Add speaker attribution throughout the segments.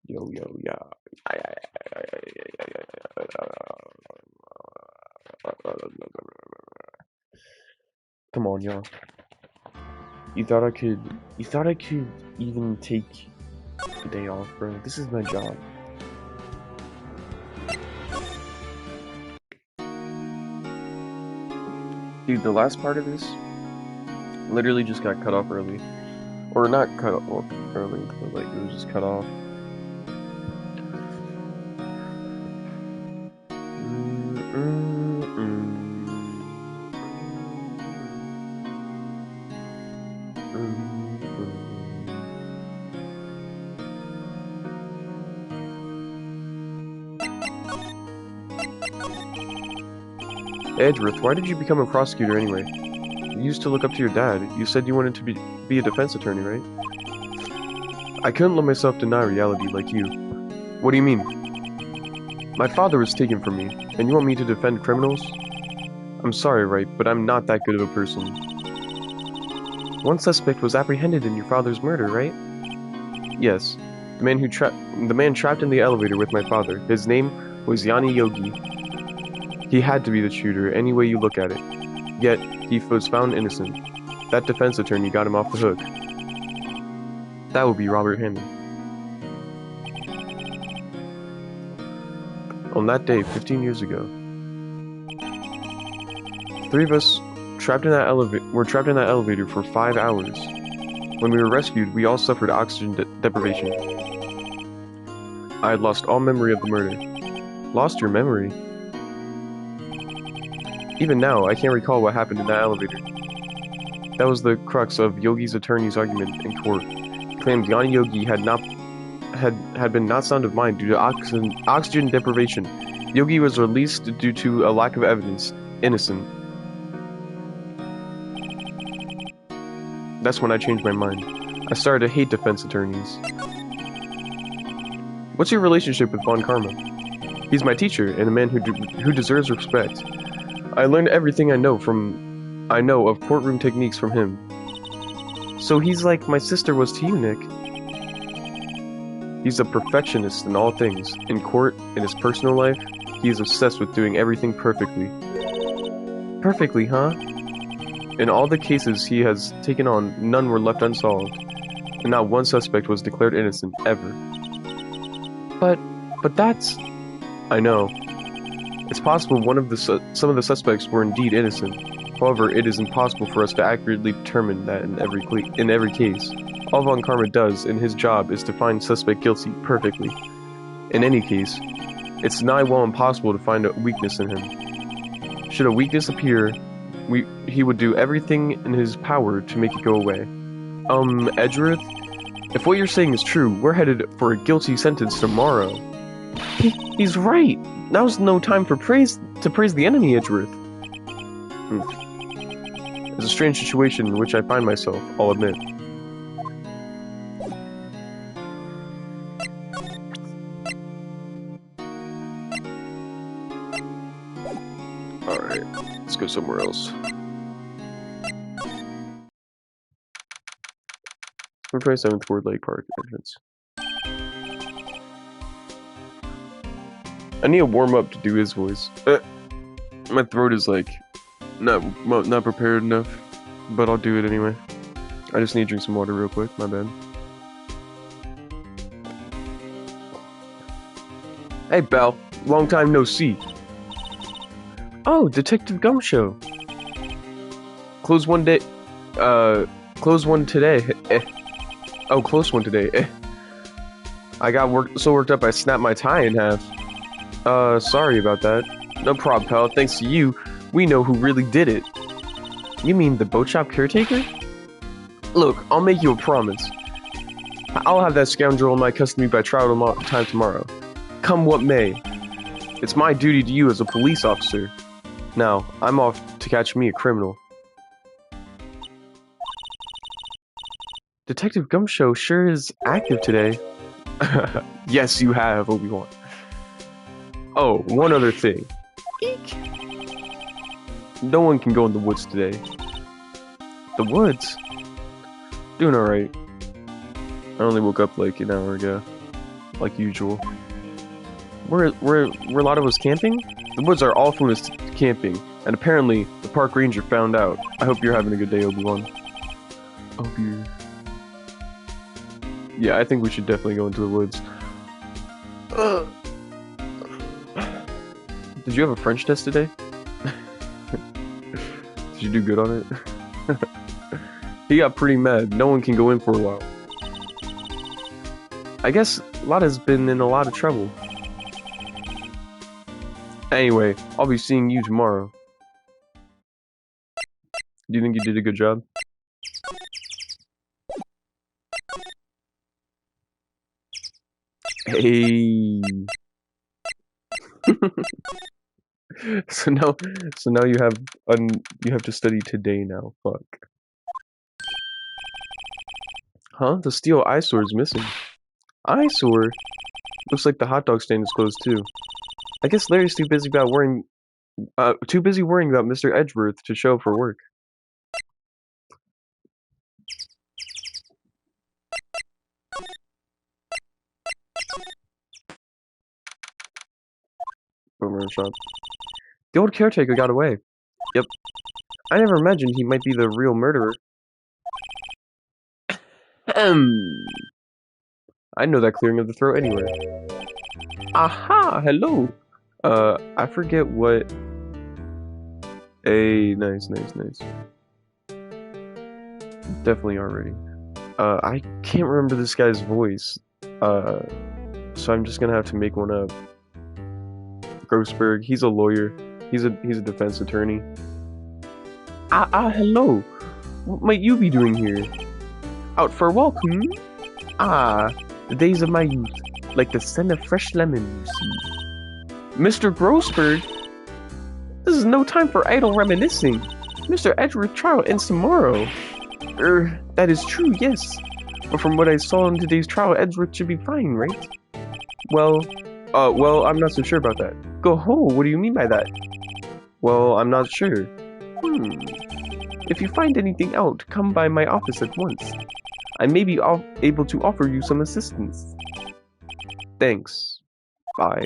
Speaker 1: Yo, yo, yeah. Come on, y'all. You thought I could even take a day off, bro? This is my job. Dude, the last part of this literally just got cut off early. Or not cut off early, but like, it was just cut off. Edgeworth, why did you become a prosecutor anyway? You used to look up to your dad. You said you wanted to be a defense attorney, right? I couldn't let myself deny reality like you. What do you mean? My father was taken from me, and you want me to defend criminals? I'm sorry, right, but I'm not that good of a person. One suspect was apprehended in your father's murder, right? Yes. The man trapped in the elevator with my father. His name was Yanni Yogi. He had to be the shooter, any way you look at it. Yet, he was found innocent. That defense attorney got him off the hook. That would be Robert Hammond. On that day, 15 years ago, three of us were trapped in that elevator for 5 hours. When we were rescued, we all suffered oxygen deprivation. I had lost all memory of the murder. Lost your memory? Even now, I can't recall what happened in that elevator. That was the crux of Yogi's attorney's argument in court. He claimed Yanni Yogi had been not sound of mind due to oxygen deprivation. Yogi was released due to a lack of evidence. Innocent. That's when I changed my mind. I started to hate defense attorneys. What's your relationship with Von Karma? He's my teacher and a man who deserves respect. I learned everything I know of courtroom techniques from him. So he's like my sister was to you, Nick. He's a perfectionist in all things. In court, in his personal life, he is obsessed with doing everything perfectly. Perfectly, huh? In all the cases he has taken on, none were left unsolved, and not one suspect was declared innocent, ever. But that's... I know. It's possible some of the suspects were indeed innocent. However, it is impossible for us to accurately determine that in every case. All Von Karma does in his job is to find suspect guilty perfectly. In any case, it's nigh well impossible to find a weakness in him. Should a weakness appear, he would do everything in his power to make it go away. Edgeworth? If what you're saying is true, we're headed for a guilty sentence tomorrow. He's right! Now's no time to praise the enemy, Edgeworth. It's a strange situation in which I find myself, I'll admit. Alright, let's go somewhere else. 27th Ward Lake Park entrance. I need to warm up to do his voice. My throat is like not prepared enough, but I'll do it anyway. I just need to drink some water real quick. My bad. Hey, Belle. Long time no see. Oh, Detective Gumshoe. Close one day. Close one today. Oh, close one today. I got so worked up I snapped my tie in half. Sorry about that. No problem, pal. Thanks to you, we know who really did it. You mean the boat shop caretaker? Look, I'll make you a promise. I'll have that scoundrel in my custody by trial time tomorrow. Come what may. It's my duty to you as a police officer. Now, I'm off to catch me a criminal. Detective Gumshoe sure is active today. Yes, you have, Obi-Wan. Oh, one other thing. Eek. No one can go in the woods today. The woods? Doing alright. I only woke up like an hour ago. like usual. Were a lot of us camping? The woods are all full of camping, and apparently the park ranger found out. I hope you're having a good day, Obi-Wan. Obi. Yeah, I think we should definitely go into the woods. Did you have a French test today? Did you do good on it? He got pretty mad. No one can go in for a while. I guess Lotta's been in a lot of trouble. Anyway, I'll be seeing you tomorrow. Do you think you did a good job? Hey. So now you have to study today now. Fuck. Huh? The steel eyesore is missing. Eyesore? Looks like the hot dog stand is closed too. I guess Larry's too busy worrying about Mr. Edgeworth to show up for work. Boomer shot. The old caretaker got away. Yep. I never imagined he might be the real murderer. I know that clearing of the throat anywhere. Aha! Hello! I forget what... Hey, nice. Definitely already. I can't remember this guy's voice. So I'm just gonna have to make one up. Grossberg, he's a lawyer. He's a defense attorney. Hello! What might you be doing here? Out for a walk, hmm? The days of my youth. Like the scent of fresh lemon, you see. Mr. Grossberg? This is no time for idle reminiscing. Mr. Edgeworth's trial ends tomorrow. That is true, yes. But from what I saw in today's trial, Edgeworth should be fine, right? Well, I'm not so sure about that. Go ho, what do you mean by that? Well, I'm not sure. If you find anything out, come by my office at once. I may be able to offer you some assistance. Thanks. Bye.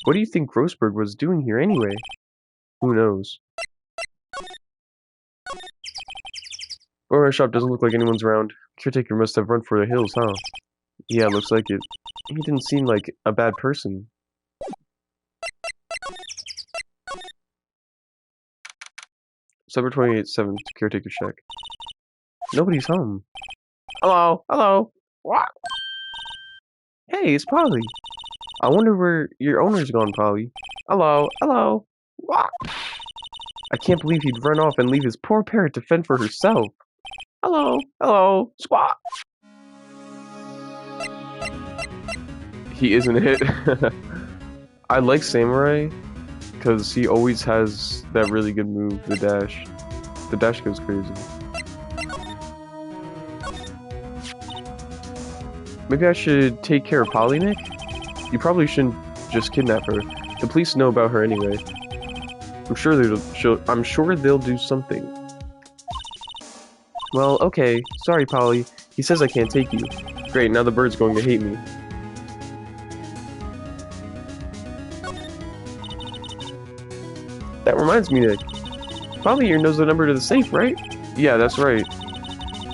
Speaker 1: What do you think Grossberg was doing here anyway? Who knows? Our shop doesn't look like anyone's around. Caretaker must have run for the hills, huh? Yeah, looks like it. He didn't seem like a bad person. December 28th, caretaker check. Nobody's home. Hello. What? Hey, it's Polly. I wonder where your owner's gone, Polly. Hello. What? I can't believe he'd run off and leave his poor parrot to fend for herself. Hello, squawk. He isn't it. I like Samurai because he always has that really good move, the dash. The dash goes crazy. Maybe I should take care of Polly, Nick? You probably shouldn't just kidnap her. The police know about her anyway. I'm sure they'll do something. Well, okay. Sorry, Polly. He says I can't take you. Great, now the bird's going to hate me. That reminds me, Nick. Polly here knows the number to the safe, right? Yeah, that's right.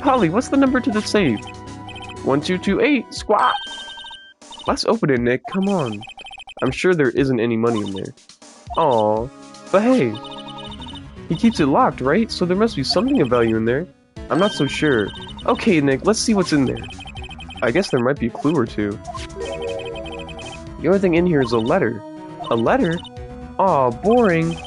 Speaker 1: Polly, what's the number to the safe? 1228, squat! Let's open it, Nick, come on. I'm sure there isn't any money in there. Aw, but hey, he keeps it locked, right? So there must be something of value in there. I'm not so sure. Okay, Nick, let's see what's in there. I guess there might be a clue or two. The only thing in here is a letter. A letter? Aw, boring.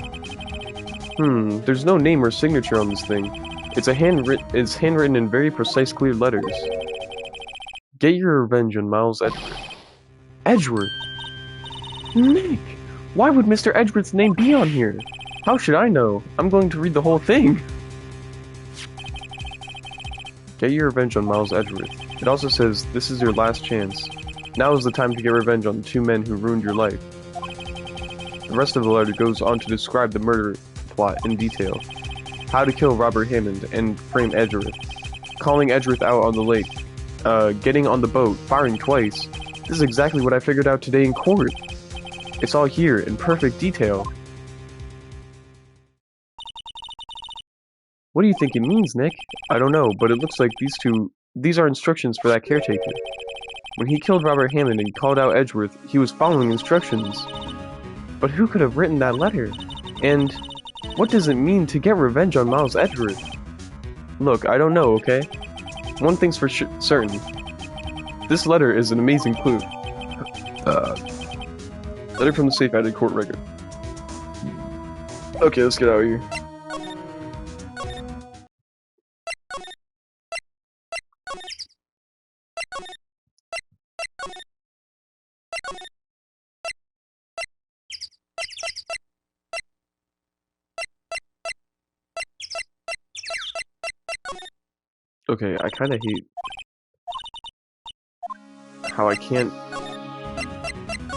Speaker 1: There's no name or signature on this thing. It's handwritten in very precise, clear letters. Get your revenge on Miles Edgeworth. Edgeworth? Nick! Why would Mr. Edgeworth's name be on here? How should I know? I'm going to read the whole thing. Get your revenge on Miles Edgeworth. It also says, this is your last chance. Now is the time to get revenge on the two men who ruined your life. The rest of the letter goes on to describe the murder plot in detail. How to kill Robert Hammond and frame Edgeworth. Calling Edgeworth out on the lake. getting on the boat, firing twice. This is exactly what I figured out today in court. It's all here, in perfect detail. What do you think it means, Nick? I don't know, but it looks like these are instructions for that caretaker. When he killed Robert Hammond and called out Edgeworth, he was following instructions. But who could have written that letter? And what does it mean to get revenge on Miles Edgeworth? Look, I don't know, okay? One thing's for certain. This letter is an amazing clue. Letter from the safe added court record. Okay, let's get out of here. Okay, I kinda hate how I can't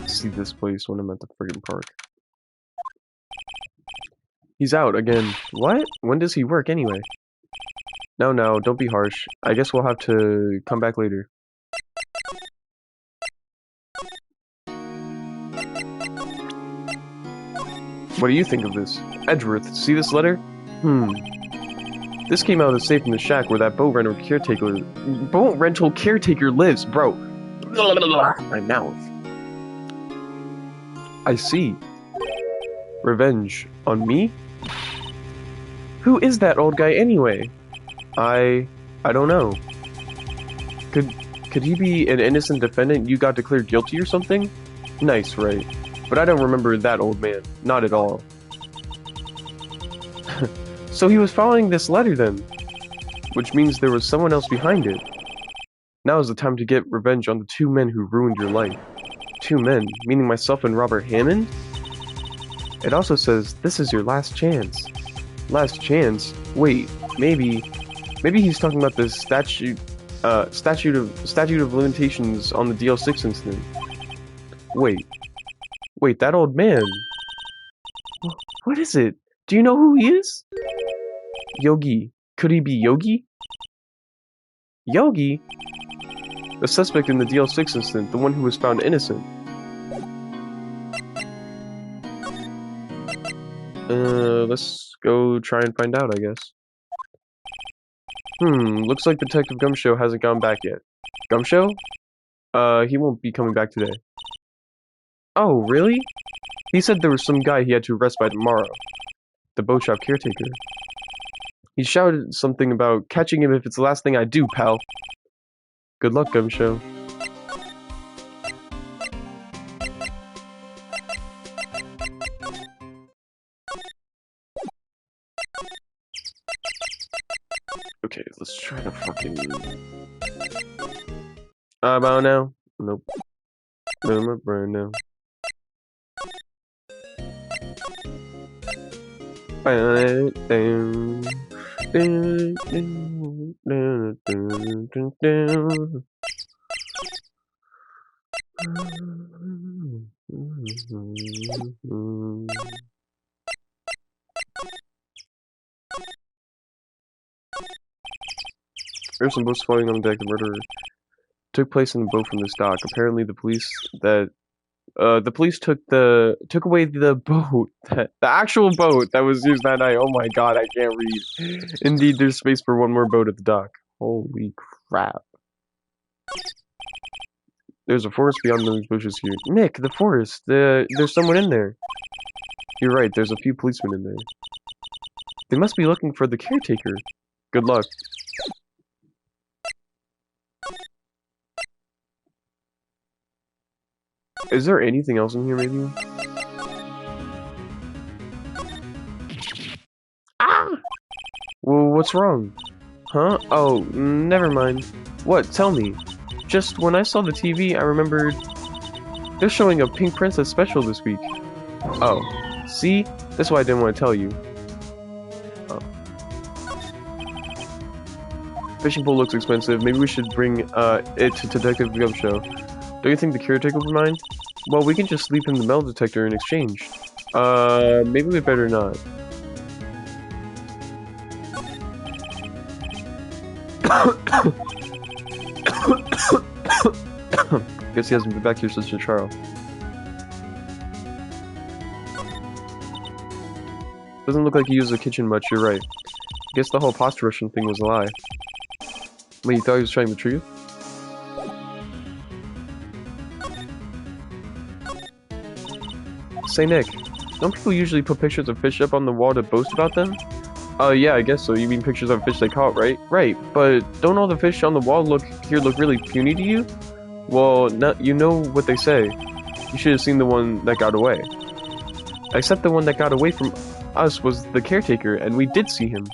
Speaker 1: see this place when I'm at the friggin' park. He's out again. What? When does he work anyway? No, don't be harsh. I guess we'll have to come back later. What do you think of this? Edgeworth, see this letter? This came out of the safe in the shack where that boat rental caretaker lives, bro. My mouth. I see. Revenge on me? Who is that old guy anyway? I don't know. Could he be an innocent defendant you got declared guilty or something? Nice, right? But I don't remember that old man. Not at all. So he was following this letter then, which means there was someone else behind it. Now is the time to get revenge on the two men who ruined your life. Two men, meaning myself and Robert Hammond? It also says this is your last chance. Last chance? Wait, maybe he's talking about the statute of limitations on the DL6 incident. Wait, that old man. What is it? Do you know who he is? Yogi. Could he be Yogi? Yogi? The suspect in the DL6 incident, the one who was found innocent. Let's go try and find out, I guess. Looks like Detective Gumshoe hasn't gone back yet. Gumshoe? He won't be coming back today. Oh, really? He said there was some guy he had to arrest by tomorrow. The boat shop caretaker. He shouted something about catching him if it's the last thing I do, pal. Good luck, Gumshoe. Okay, let's try to fucking... about now? Nope. No, my brain now. There's some boats floating on the deck. The murder took place in the boat from this dock. Apparently, the police took away the boat, the actual boat that was used that night. Oh my god, I can't read. Indeed, there's space for one more boat at the dock. Holy crap. There's a forest beyond those bushes here. Nick, the forest. There's someone in there. You're right, there's a few policemen in there. They must be looking for the caretaker. Good luck. Is there anything else in here, maybe? Ah! Well, what's wrong? Huh? Oh, never mind. What? Tell me. Just when I saw the TV, I remembered... They're showing a Pink Princess special this week. Oh. See? That's why I didn't want to tell you. Oh. Fishing pole looks expensive. Maybe we should bring it to Detective Gumshoe. Don't you think the caretaker would mind? Well, we can just sleep in the metal detector in exchange. Maybe we better not. Guess he hasn't been back here since the trial. Doesn't look like he used the kitchen much, you're right. Guess the whole pasta Russian thing was a lie. Wait, you thought he was telling the truth? Say, Nick, don't people usually put pictures of fish up on the wall to boast about them? Yeah, I guess so. You mean pictures of fish they caught, right? Right, but don't all the fish on the wall look really puny to you? Well, you know what they say. You should have seen the one that got away. Except the one that got away from us was the caretaker, and we did see him.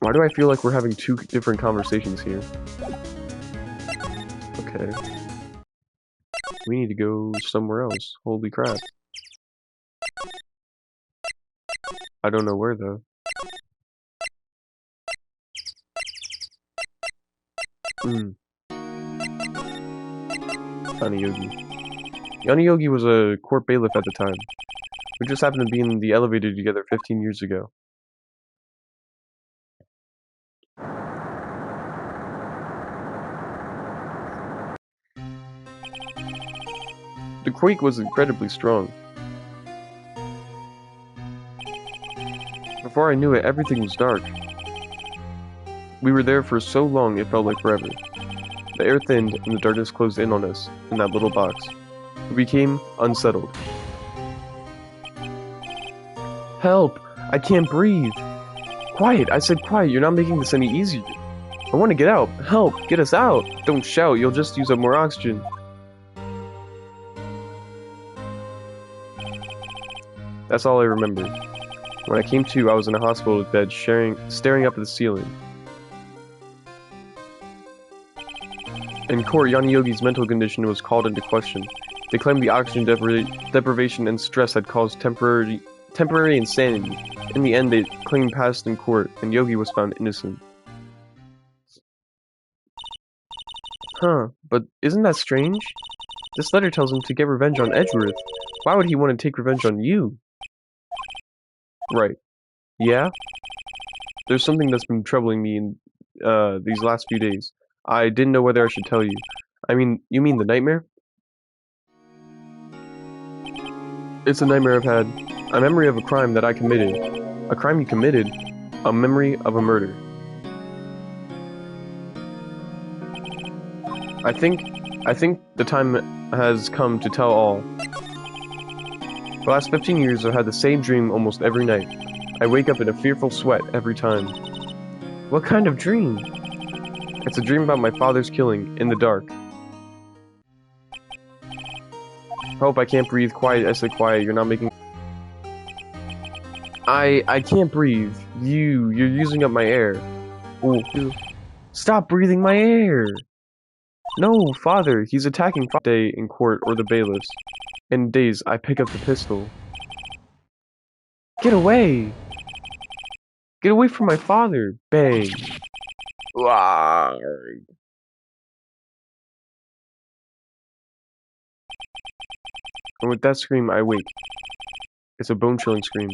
Speaker 1: Why do I feel like we're having two different conversations here? Okay. We need to go somewhere else. Holy crap. I don't know where, though. Yanni Yogi. Yanni Yogi was a court bailiff at the time. We just happened to be in the elevator together 15 years ago. The quake was incredibly strong. Before I knew it, everything was dark. We were there for so long it felt like forever. The air thinned and the darkness closed in on us, in that little box. We became unsettled. Help! I can't breathe! Quiet! I said quiet, you're not making this any easier. I want to get out! Help! Get us out! Don't shout, you'll just use up more oxygen. That's all I remember. When I came to, I was in a hospital bed, staring up at the ceiling. In court, Yanni Yogi's mental condition was called into question. They claimed the oxygen deprivation and stress had caused temporary insanity. In the end, the claim passed in court, and Yogi was found innocent. Huh, but isn't that strange? This letter tells him to get revenge on Edgeworth. Why would he want to take revenge on you? Right. Yeah? There's something that's been troubling me in these last few days. I didn't know whether I should tell you. I mean, you mean the nightmare? It's a nightmare I've had. A memory of a crime that I committed. A crime you committed? A memory of a murder. I think the time has come to tell all. For the last 15 years, I've had the same dream almost every night. I wake up in a fearful sweat every time. What kind of dream? It's a dream about my father's killing, in the dark. Hope I can't breathe. Quiet, I said quiet, you're not making... I can't breathe. You're using up my air. Ooh. Stop breathing my air! No, father, he's attacking day in court or the bailiffs. In days, I pick up the pistol. Get away! Get away from my father! Bang! And with that scream, I wake. It's a bone-chilling scream.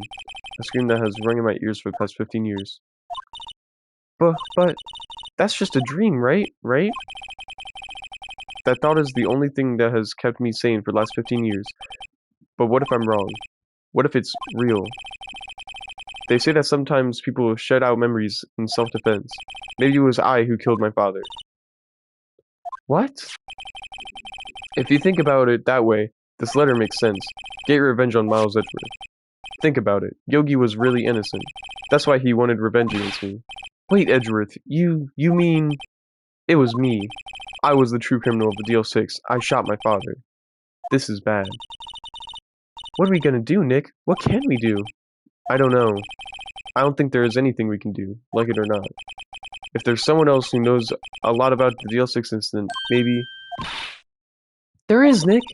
Speaker 1: A scream that has rung in my ears for the past 15 years. But, that's just a dream, right? Right? That thought is the only thing that has kept me sane for the last 15 years. But what if I'm wrong? What if it's real? They say that sometimes people shed out memories in self-defense. Maybe it was I who killed my father. What? If you think about it that way, this letter makes sense. Get revenge on Miles Edgeworth. Think about it. Yogi was really innocent. That's why he wanted revenge against me. Wait, Edgeworth, you mean... It was me. I was the true criminal of the DL6. I shot my father. This is bad. What are we gonna do, Nick? What can we do? I don't know. I don't think there is anything we can do, like it or not. If there's someone else who knows a lot about the DL6 incident, maybe... There is, Nick!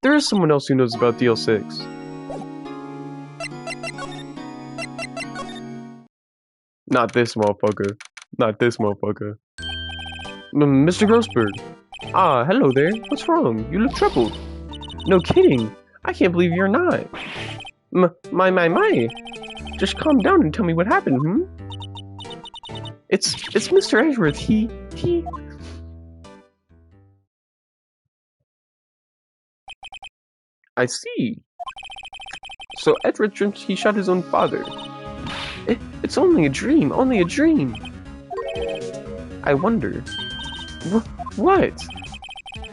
Speaker 1: There is someone else who knows about DL6. Not this motherfucker. Not this motherfucker. Mr. Grossberg. Ah, hello there. What's wrong? You look troubled. No kidding. I can't believe you're not. My. Just calm down and tell me what happened, It's Mr. Edgeworth. He... I see. So Edward dreamt he shot his own father. It's only a dream, only a dream. I wonder. What?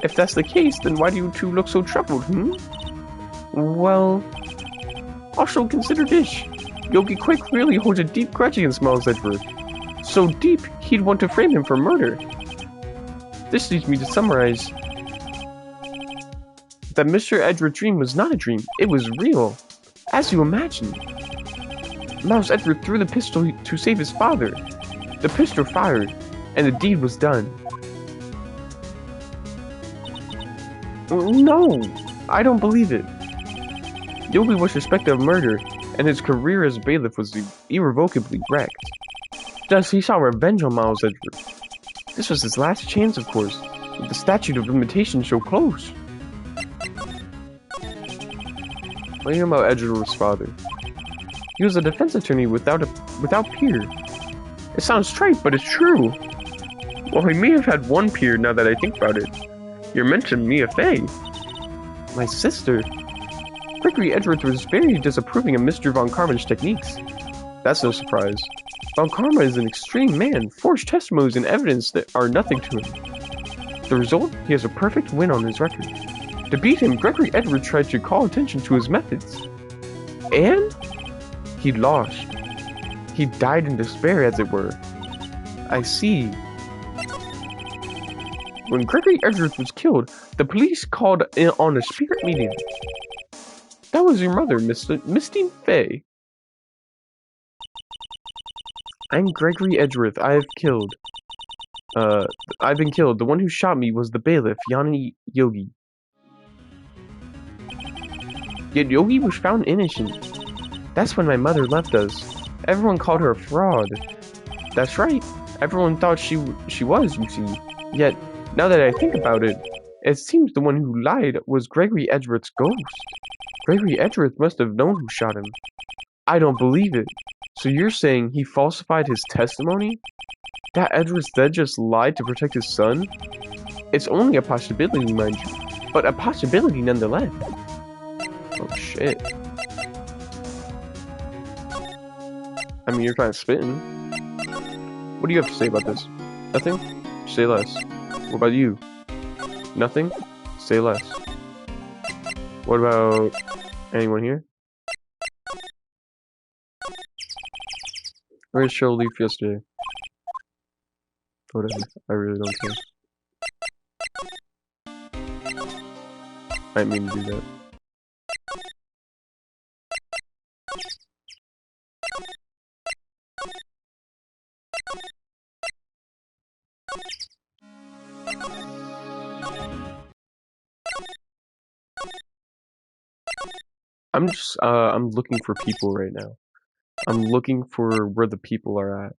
Speaker 1: If that's the case, then why do you two look so troubled, Well... Also consider this. Yogi Quick really holds a deep grudge against Miles Edgeworth. So deep, he'd want to frame him for murder. This leads me to summarize that Mr. Edgeworth's dream was not a dream, it was real. As you imagined. Miles Edgeworth threw the pistol to save his father. The pistol fired, and the deed was done. No, I don't believe it. Yogi was suspected of murder, and his career as bailiff was irrevocably wrecked. Thus, he sought revenge on Miles Edgeworth. This was his last chance, of course, with the statute of limitations so close. What do you know about Edgeworth's father? He was a defense attorney without peer. It sounds trite, but it's true. Well, he may have had one peer now that I think about it. You mentioned Mia Fey. My sister. Gregory Edgeworth was very disapproving of Mr. Von Karman's techniques. That's no surprise. Von Karman is an extreme man, forged testimonies and evidence that are nothing to him. The result? He has a perfect win on his record. To beat him, Gregory Edgeworth tried to call attention to his methods. And? He lost. He died in despair, as it were. I see. When Gregory Edgeworth was killed, the police called in on a spirit medium. That was your mother, Misty Fey. I'm Gregory Edgeworth. I've been killed. The one who shot me was the bailiff, Yanni Yogi. Yet Yogi was found innocent. That's when my mother left us. Everyone called her a fraud. That's right. Everyone thought she was, you see. Yet, now that I think about it, it seems the one who lied was Gregory Edgeworth's ghost. Gregory Edgeworth must have known who shot him. I don't believe it. So you're saying he falsified his testimony? That Edgeworth's dead just lied to protect his son? It's only a possibility, mind you, but a possibility nonetheless. Oh shit. I mean, you're kind of spitting. What do you have to say about this? Nothing? Say less. What about you? Nothing? Say less. What about anyone here? Where did Cheryl leave yesterday? Whatever. I really don't care. I didn't mean to do that. I'm looking for people right now. I'm looking for where the people are at.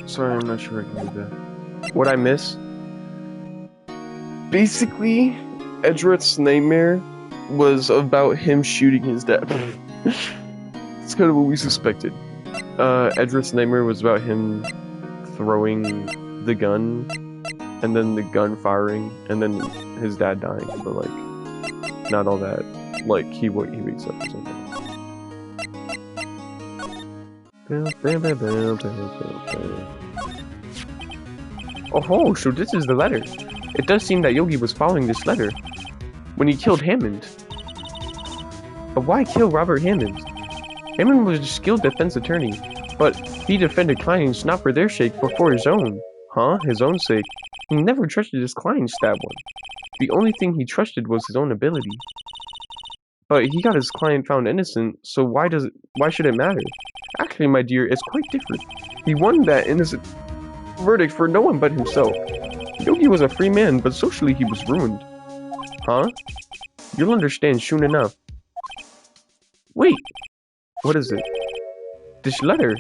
Speaker 1: Sorry, I'm not sure I can do that. What I miss? Basically, Edgeworth's nightmare was about him shooting his dad. It's kind of what we suspected. Edgeworth's nightmare was about him throwing the gun, and then the gun firing, and then his dad dying, but like, not all that. Like, he wakes up or something. Oh, so this is the letter. It does seem that Yogi was following this letter when he killed Hammond. But why kill Robert Hammond? Hammond was a skilled defense attorney, but he defended clients not for their sake, but for his own. Huh? His own sake. He never trusted his client to stab one. The only thing he trusted was his own ability. But he got his client found innocent, so why should it matter? Actually, my dear, it's quite different. He won that innocent verdict for no one but himself. Yogi was a free man, but socially he was ruined. Huh? You'll understand soon enough. Wait! What is it? This letter.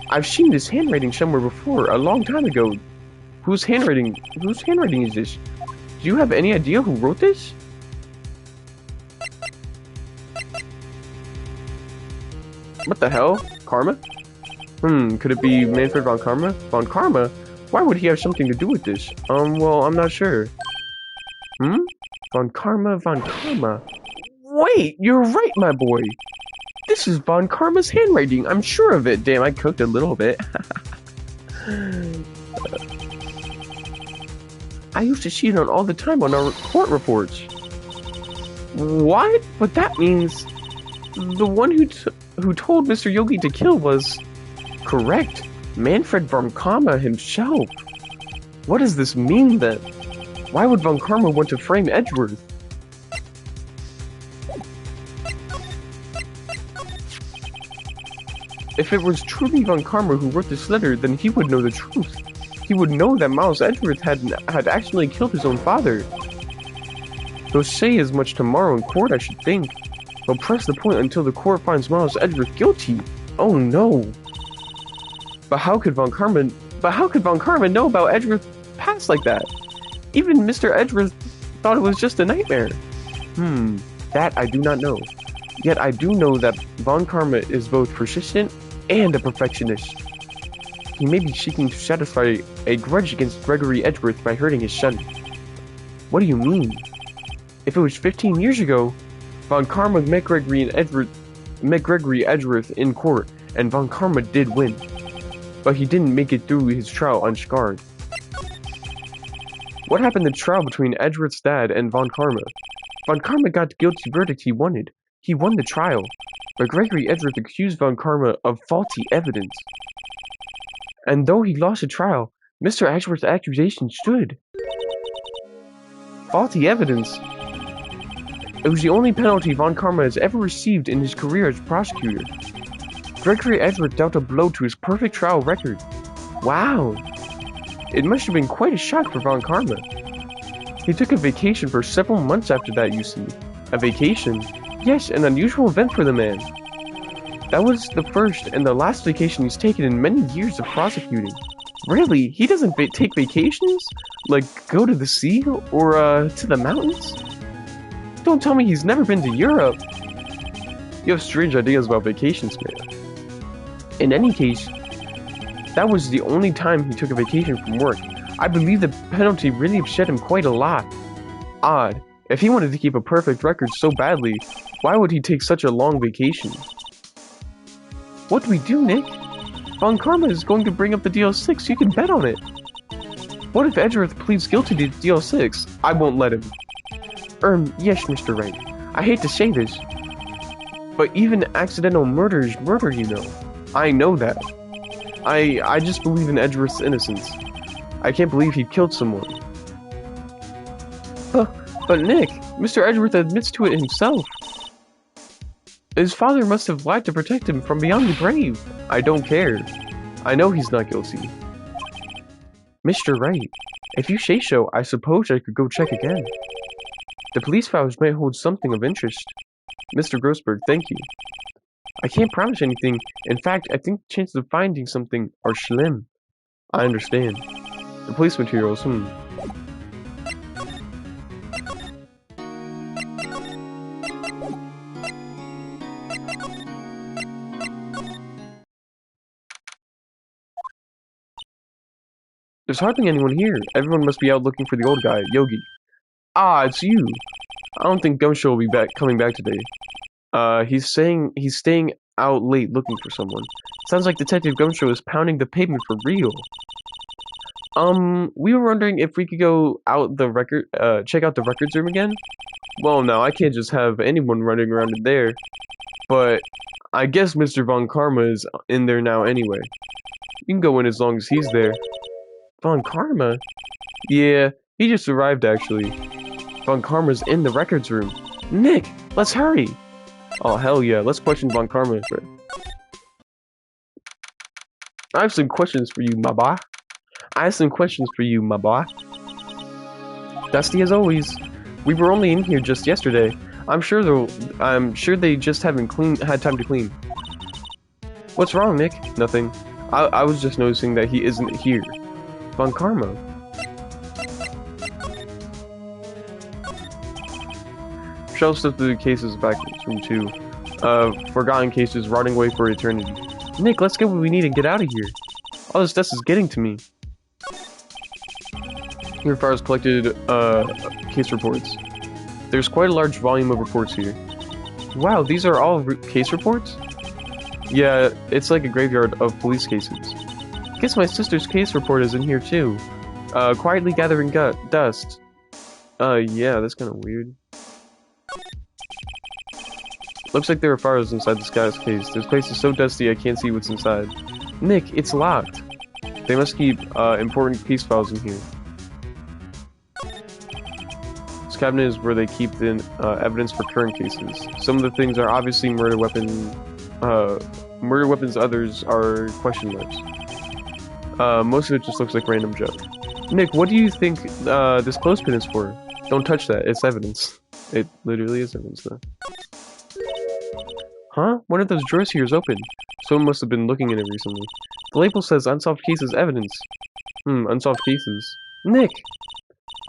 Speaker 1: I've seen this handwriting somewhere before, a long time ago. Whose handwriting is this? Do you have any idea who wrote this? What the hell? Karma? Could it be Manfred von Karma? Von Karma? Why would he have something to do with this? Well, I'm not sure. Von Karma, Von Karma. Wait, you're right, my boy. This is Von Karma's handwriting. I'm sure of it. Damn, I cooked a little bit. I used to see it on all the time on our court reports. What? But that means the one who told Mr. Yogi to kill was correct. Manfred von Karma himself. What does this mean then? Why would von Karma want to frame Edgeworth? If it was truly von Karma who wrote this letter, then he would know the truth. He would know that Miles Edgeworth had accidentally killed his own father. He'll say as much tomorrow in court, I should think. He'll press the point until the court finds Miles Edgeworth guilty. Oh no. But how could von Karma know about Edgeworth's past like that? Even Mr. Edgeworth thought it was just a nightmare. That I do not know. Yet I do know that von Karma is both persistent and a perfectionist. He may be seeking to satisfy a grudge against Gregory Edgeworth by hurting his son. What do you mean? If it was 15 years ago, von Karma met Gregory Edgeworth in court, and von Karma did win. But he didn't make it through his trial unscarred. What happened in the trial between Edgeworth's dad and von Karma? Von Karma got the guilty verdict he wanted. He won the trial, but Gregory Edgeworth accused von Karma of faulty evidence. And though he lost the trial, Mr. Edgeworth's accusation stood. Faulty evidence? It was the only penalty von Karma has ever received in his career as prosecutor. Gregory Edgeworth dealt a blow to his perfect trial record. Wow! It must have been quite a shock for von Karma. He took a vacation for several months after that, you see. A vacation? Yes, an unusual event for the man. That was the first and the last vacation he's taken in many years of prosecuting. Really? He doesn't take vacations? Like, go to the sea? Or, to the mountains? Don't tell me he's never been to Europe! You have strange ideas about vacations, man. In any case, that was the only time he took a vacation from work. I believe the penalty really upset him quite a lot. Odd. If he wanted to keep a perfect record so badly, why would he take such a long vacation? What do we do, Nick? Von Karma is going to bring up the DL6, you can bet on it. What if Edgeworth pleads guilty to DL6? I won't let him. Yes, Mr. Wright. I hate to say this, but even accidental murder is murder, you know. I know that. I just believe in Edgeworth's innocence. I can't believe he killed someone. But Nick, Mr. Edgeworth admits to it himself. His father must have lied to protect him from beyond the grave. I don't care. I know he's not guilty. Mr. Wright, if you say so, I suppose I could go check again. The police files might hold something of interest. Mr. Grossberg, thank you. I can't promise anything. In fact, I think the chances of finding something are slim. I understand. The police materials, There's hardly anyone here. Everyone must be out looking for the old guy, Yogi. Ah, it's you. I don't think Gumshoe will be coming back today. He's staying out late looking for someone. Sounds like Detective Gumshoe is pounding the pavement for real. We were wondering if we could go out check out the records room again? Well, no, I can't just have anyone running around in there. But I guess Mr. Von Karma is in there now anyway. You can go in as long as he's there. Von Karma? Yeah, he just arrived actually. Von Karma's in the records room. Nick, let's hurry! Oh, hell yeah, let's question Von Karma. I have some questions for you, my boy. Dusty as always. We were only in here just yesterday. I'm sure they just haven't had time to clean. What's wrong, Nick? Nothing. I was just noticing that he isn't here. Von Karma. Shelf stuff through cases back in room 2. Forgotten cases rotting away for eternity. Nick, let's get what we need and get out of here. All this dust is getting to me. Your files collected, case reports. There's quite a large volume of reports here. Wow, these are all case reports? Yeah, it's like a graveyard of police cases. Guess my sister's case report is in here too. Quietly gathering dust. Yeah, that's kind of weird. Looks like there are files inside this guy's case. This place is so dusty I can't see what's inside. Nick, it's locked. They must keep, important case files in here. This cabinet is where they keep the, evidence for current cases. Some of the things are obviously murder weapons, others are question marks. Most of it just looks like random junk. Nick, what do you think, this clothespin is for? Don't touch that, it's evidence. It literally is evidence, though. Huh? One of those drawers here is open. Someone must have been looking in it recently. The label says unsolved cases evidence. Unsolved cases. Nick!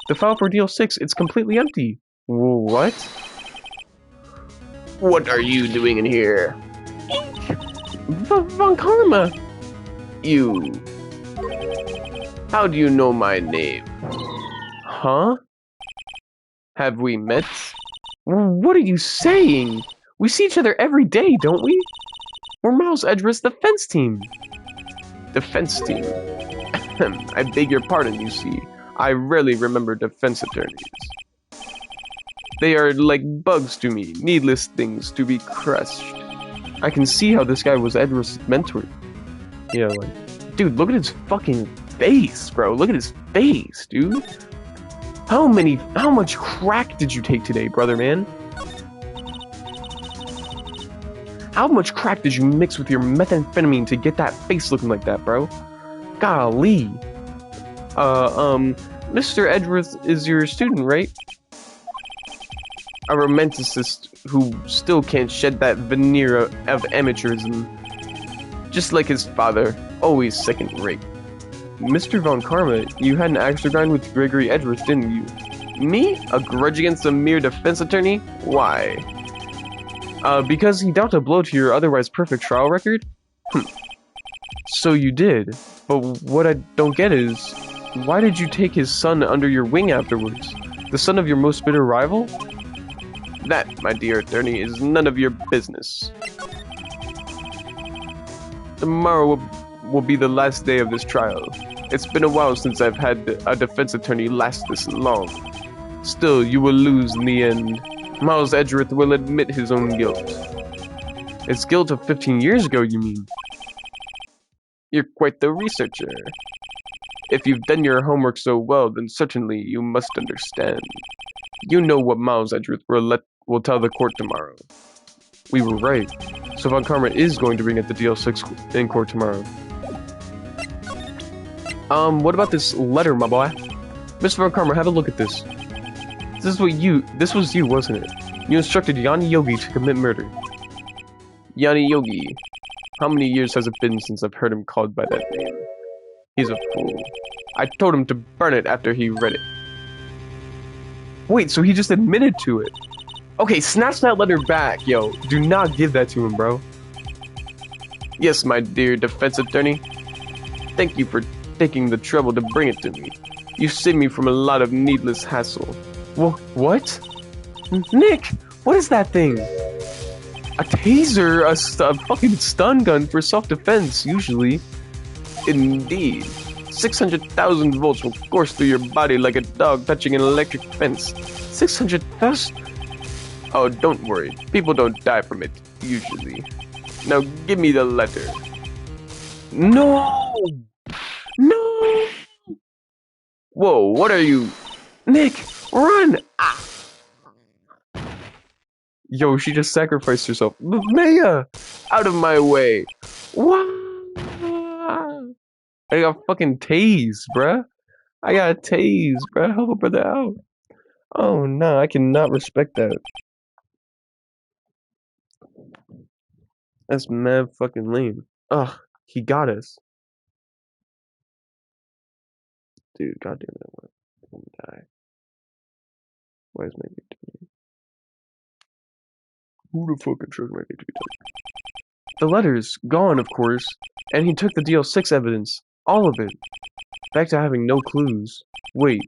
Speaker 1: The file for deal 6, it's completely empty. What? What are you doing in here? Von Karma! You... How do you know my name? Huh? Have we met? What are you saying? We see each other every day, don't we? We're Miles Edgeys' defense team. Defense team? I beg your pardon, you see. I rarely remember defense attorneys. They are like bugs to me, needless things to be crushed. I can see how this guy was Edgeys' mentor. Yeah, like, dude, look at his fucking face, bro. Look at his face, dude. How much crack did you take today, brother man? How much crack did you mix with your methamphetamine to get that face looking like that, bro? Golly. Mr. Edgeys is your student, right? A romanticist who still can't shed that veneer of amateurism. Just like his father, always second rate. Mr. Von Karma, you had an axe to grind with Gregory Edgeys, didn't you? Me? A grudge against a mere defense attorney? Why? Because he dealt a blow to your otherwise perfect trial record? So you did. But what I don't get is, why did you take his son under your wing afterwards? The son of your most bitter rival? That, my dear attorney, is none of your business. Tomorrow will be the last day of this trial. It's been a while since I've had a defense attorney last this long. Still, you will lose in the end. Miles Edgeys will admit his own guilt. His guilt of 15 years ago, you mean? You're quite the researcher. If you've done your homework so well, then certainly you must understand. You know what Miles Edgeys will tell the court tomorrow. We were right. So Von Karma is going to bring up the DL6 in court tomorrow. What about this letter, my boy? Mr. Von Karma, have a look at this. This was you, wasn't it? You instructed Yanni Yogi to commit murder. Yanni Yogi. How many years has it been since I've heard him called by that name? He's a fool. I told him to burn it after he read it. Wait, so he just admitted to it? Okay, snatch that letter back, yo. Do not give that to him, bro. Yes, my dear defense attorney. Thank you for taking the trouble to bring it to me. You saved me from a lot of needless hassle. What? Nick, what is that thing? A taser? A fucking stun gun for self-defense, usually. Indeed. 600,000 volts will course through your body like a dog touching an electric fence. 600,000? Oh, don't worry. People don't die from it, usually. Now give me the letter. No! No! Whoa, what are you... Nick, run! Ah! Yo, she just sacrificed herself. Maya! Out of my way! What? I got fucking tased, bruh. I got tased, bruh. Help a brother out. Oh, no, I cannot respect that. That's mad fucking lame. Ugh, he got us. Dude, goddamn it, I want to die. Why is my victim? Who the fuck instructed my victim to be touched? The letters, gone, of course, and he took the DL6 evidence. All of it. Back to having no clues. Wait,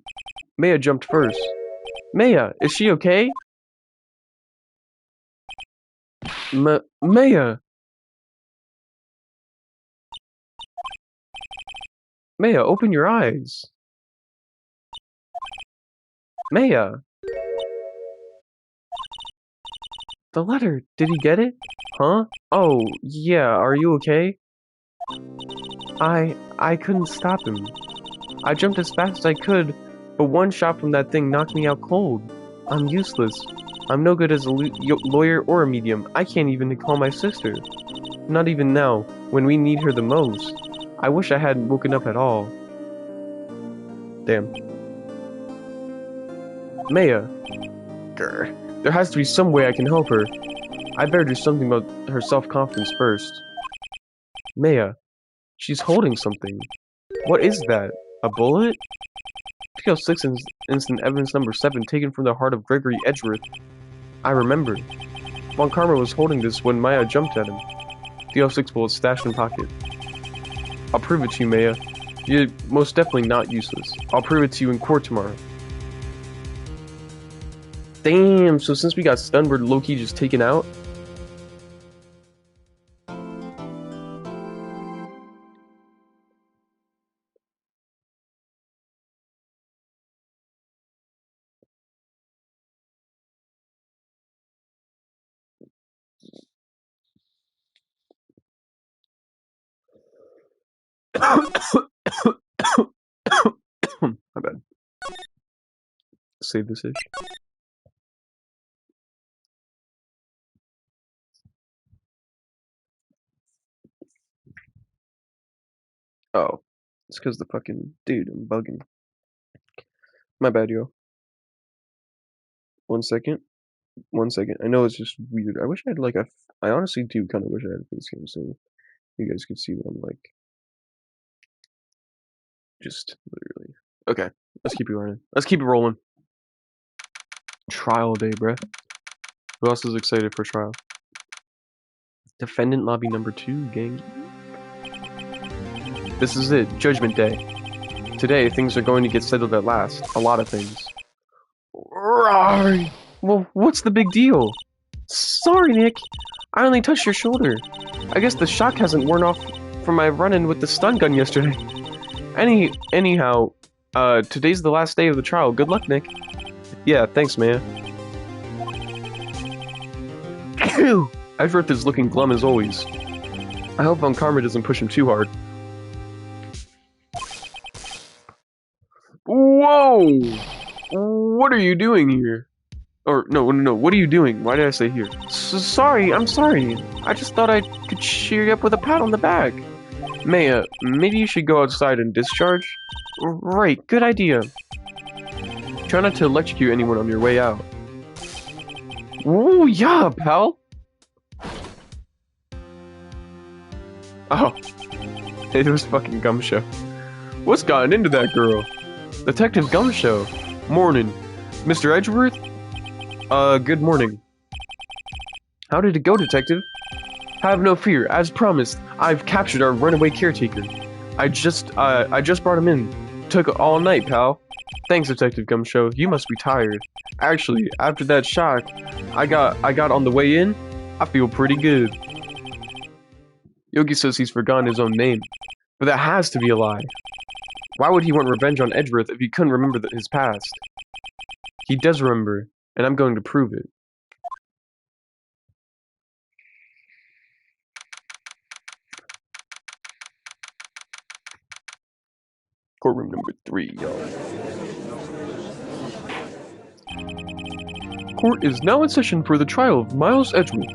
Speaker 1: Maya jumped first. Maya, is she okay? Maya! Maya, open your eyes. Maya! The letter, did he get it? Huh? Oh, yeah, are you okay? I couldn't stop him. I jumped as fast as I could, but one shot from that thing knocked me out cold. I'm useless. I'm no good as a lawyer or a medium. I can't even call my sister. Not even now, when we need her the most. I wish I hadn't woken up at all. Damn. Maya. Grr. There has to be some way I can help her. I better do something about her self-confidence first. Maya. She's holding something. What is that? A bullet? PL6 instant evidence number 7 taken from the heart of Gregory Edgeworth. I remember. Von Karma was holding this when Maya jumped at him. DL6 bullet stashed in pocket. I'll prove it to you, Maya. You're most definitely not useless. I'll prove it to you in court tomorrow. Damn, so since we got stunned, we're low-key just taken out? My bad. Save this ish. Oh. It's because the fucking... Dude, I'm bugging. My bad, yo. 1 second. 1 second. I know it's just weird. I wish I had like a... I honestly do kind of wish I had a face cam so you guys could see what I'm like. Just literally. Okay. Let's keep it running. Let's keep it rolling. Trial day, bruh. Who else is excited for trial? Defendant lobby number 2, gang. This is it. Judgment day. Today, things are going to get settled at last. A lot of things. Right. Well, what's the big deal? Sorry, Nick. I only touched your shoulder. I guess the shock hasn't worn off from my run-in with the stun gun yesterday. Anyhow, today's the last day of the trial. Good luck, Nick. Yeah, thanks, man. Edgeworth is looking glum as always. I hope Von Karma doesn't push him too hard. Whoa! What are you doing here? Or, no, what are you doing? Why did I say here? Sorry, I'm sorry. I just thought I could cheer you up with a pat on the back. Maya, maybe you should go outside and discharge? Right, good idea. Try not to electrocute anyone on your way out. Ooh, yeah, pal! Oh. It was fucking Gumshoe. What's gotten into that girl? Detective Gumshoe. Morning. Mr. Edgeworth? Good morning. How did it go, Detective? Have no fear. As promised, I've captured our runaway caretaker. I just brought him in. Took all night, pal. Thanks, Detective Gumshoe. You must be tired. Actually, after that shock I got on the way in, I feel pretty good. Yogi says he's forgotten his own name, but that has to be a lie. Why would he want revenge on Edgeworth if he couldn't remember his past? He does remember, and I'm going to prove it. Courtroom number 3, y'all. Court is now in session for the trial of Miles Edgeworth.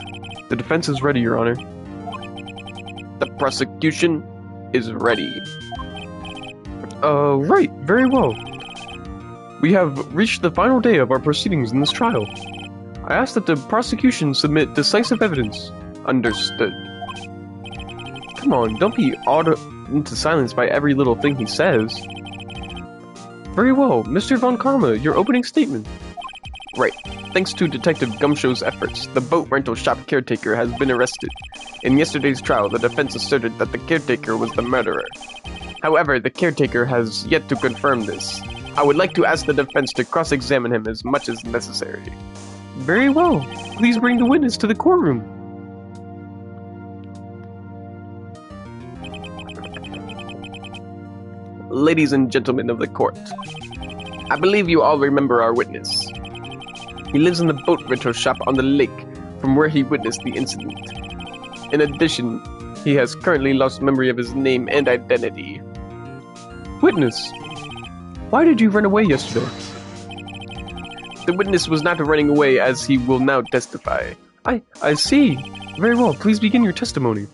Speaker 1: The defense is ready, Your Honor. The prosecution is ready. Right, very well. We have reached the final day of our proceedings in this trial. I ask that the prosecution submit decisive evidence. Understood. Come on, don't be awed into silence by every little thing he says. Very well, Mr. Von Karma, your opening statement. Right. Thanks to Detective Gumshow's efforts, the boat rental shop caretaker has been arrested. In yesterday's trial, the defense asserted that the caretaker was the murderer. However, the caretaker has yet to confirm this. I would like to ask the defense to cross-examine him as much as necessary. Very well. Please bring the witness to the courtroom. Ladies and gentlemen of the court, I believe you all remember our witness. He lives in the boat rental shop on the lake from where he witnessed the incident. In addition, he has currently lost memory of his name and identity. Witness, why did you run away yesterday? The witness was not running away, as he will now testify. I see. Very well, please begin your testimony.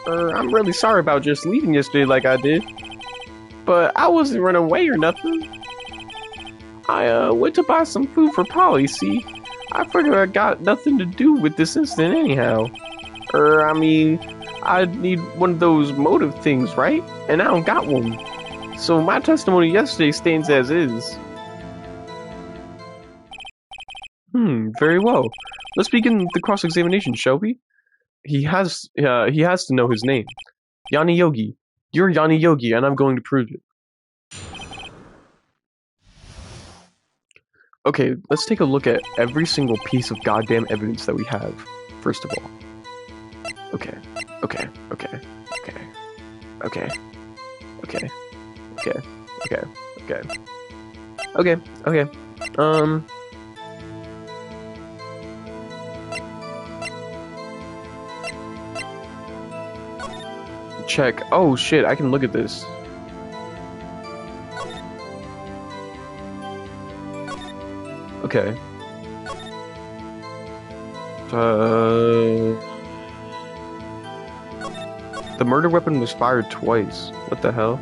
Speaker 1: I'm really sorry about just leaving yesterday like I did. But I wasn't running away or nothing. I went to buy some food for Polly, see? I figured I got nothing to do with this incident anyhow. I mean, I need one of those motive things, right? And I don't got one. So my testimony yesterday stands as is. Very well. Let's begin the cross-examination, shall we? He has to know his name. Yanni Yogi. You're Yanni Yogi, and I'm going to prove it. Okay, let's take a look at every single piece of goddamn evidence that we have, first of all. Okay. Check. Oh shit, I can look at this. Okay. The murder weapon was fired twice. What the hell?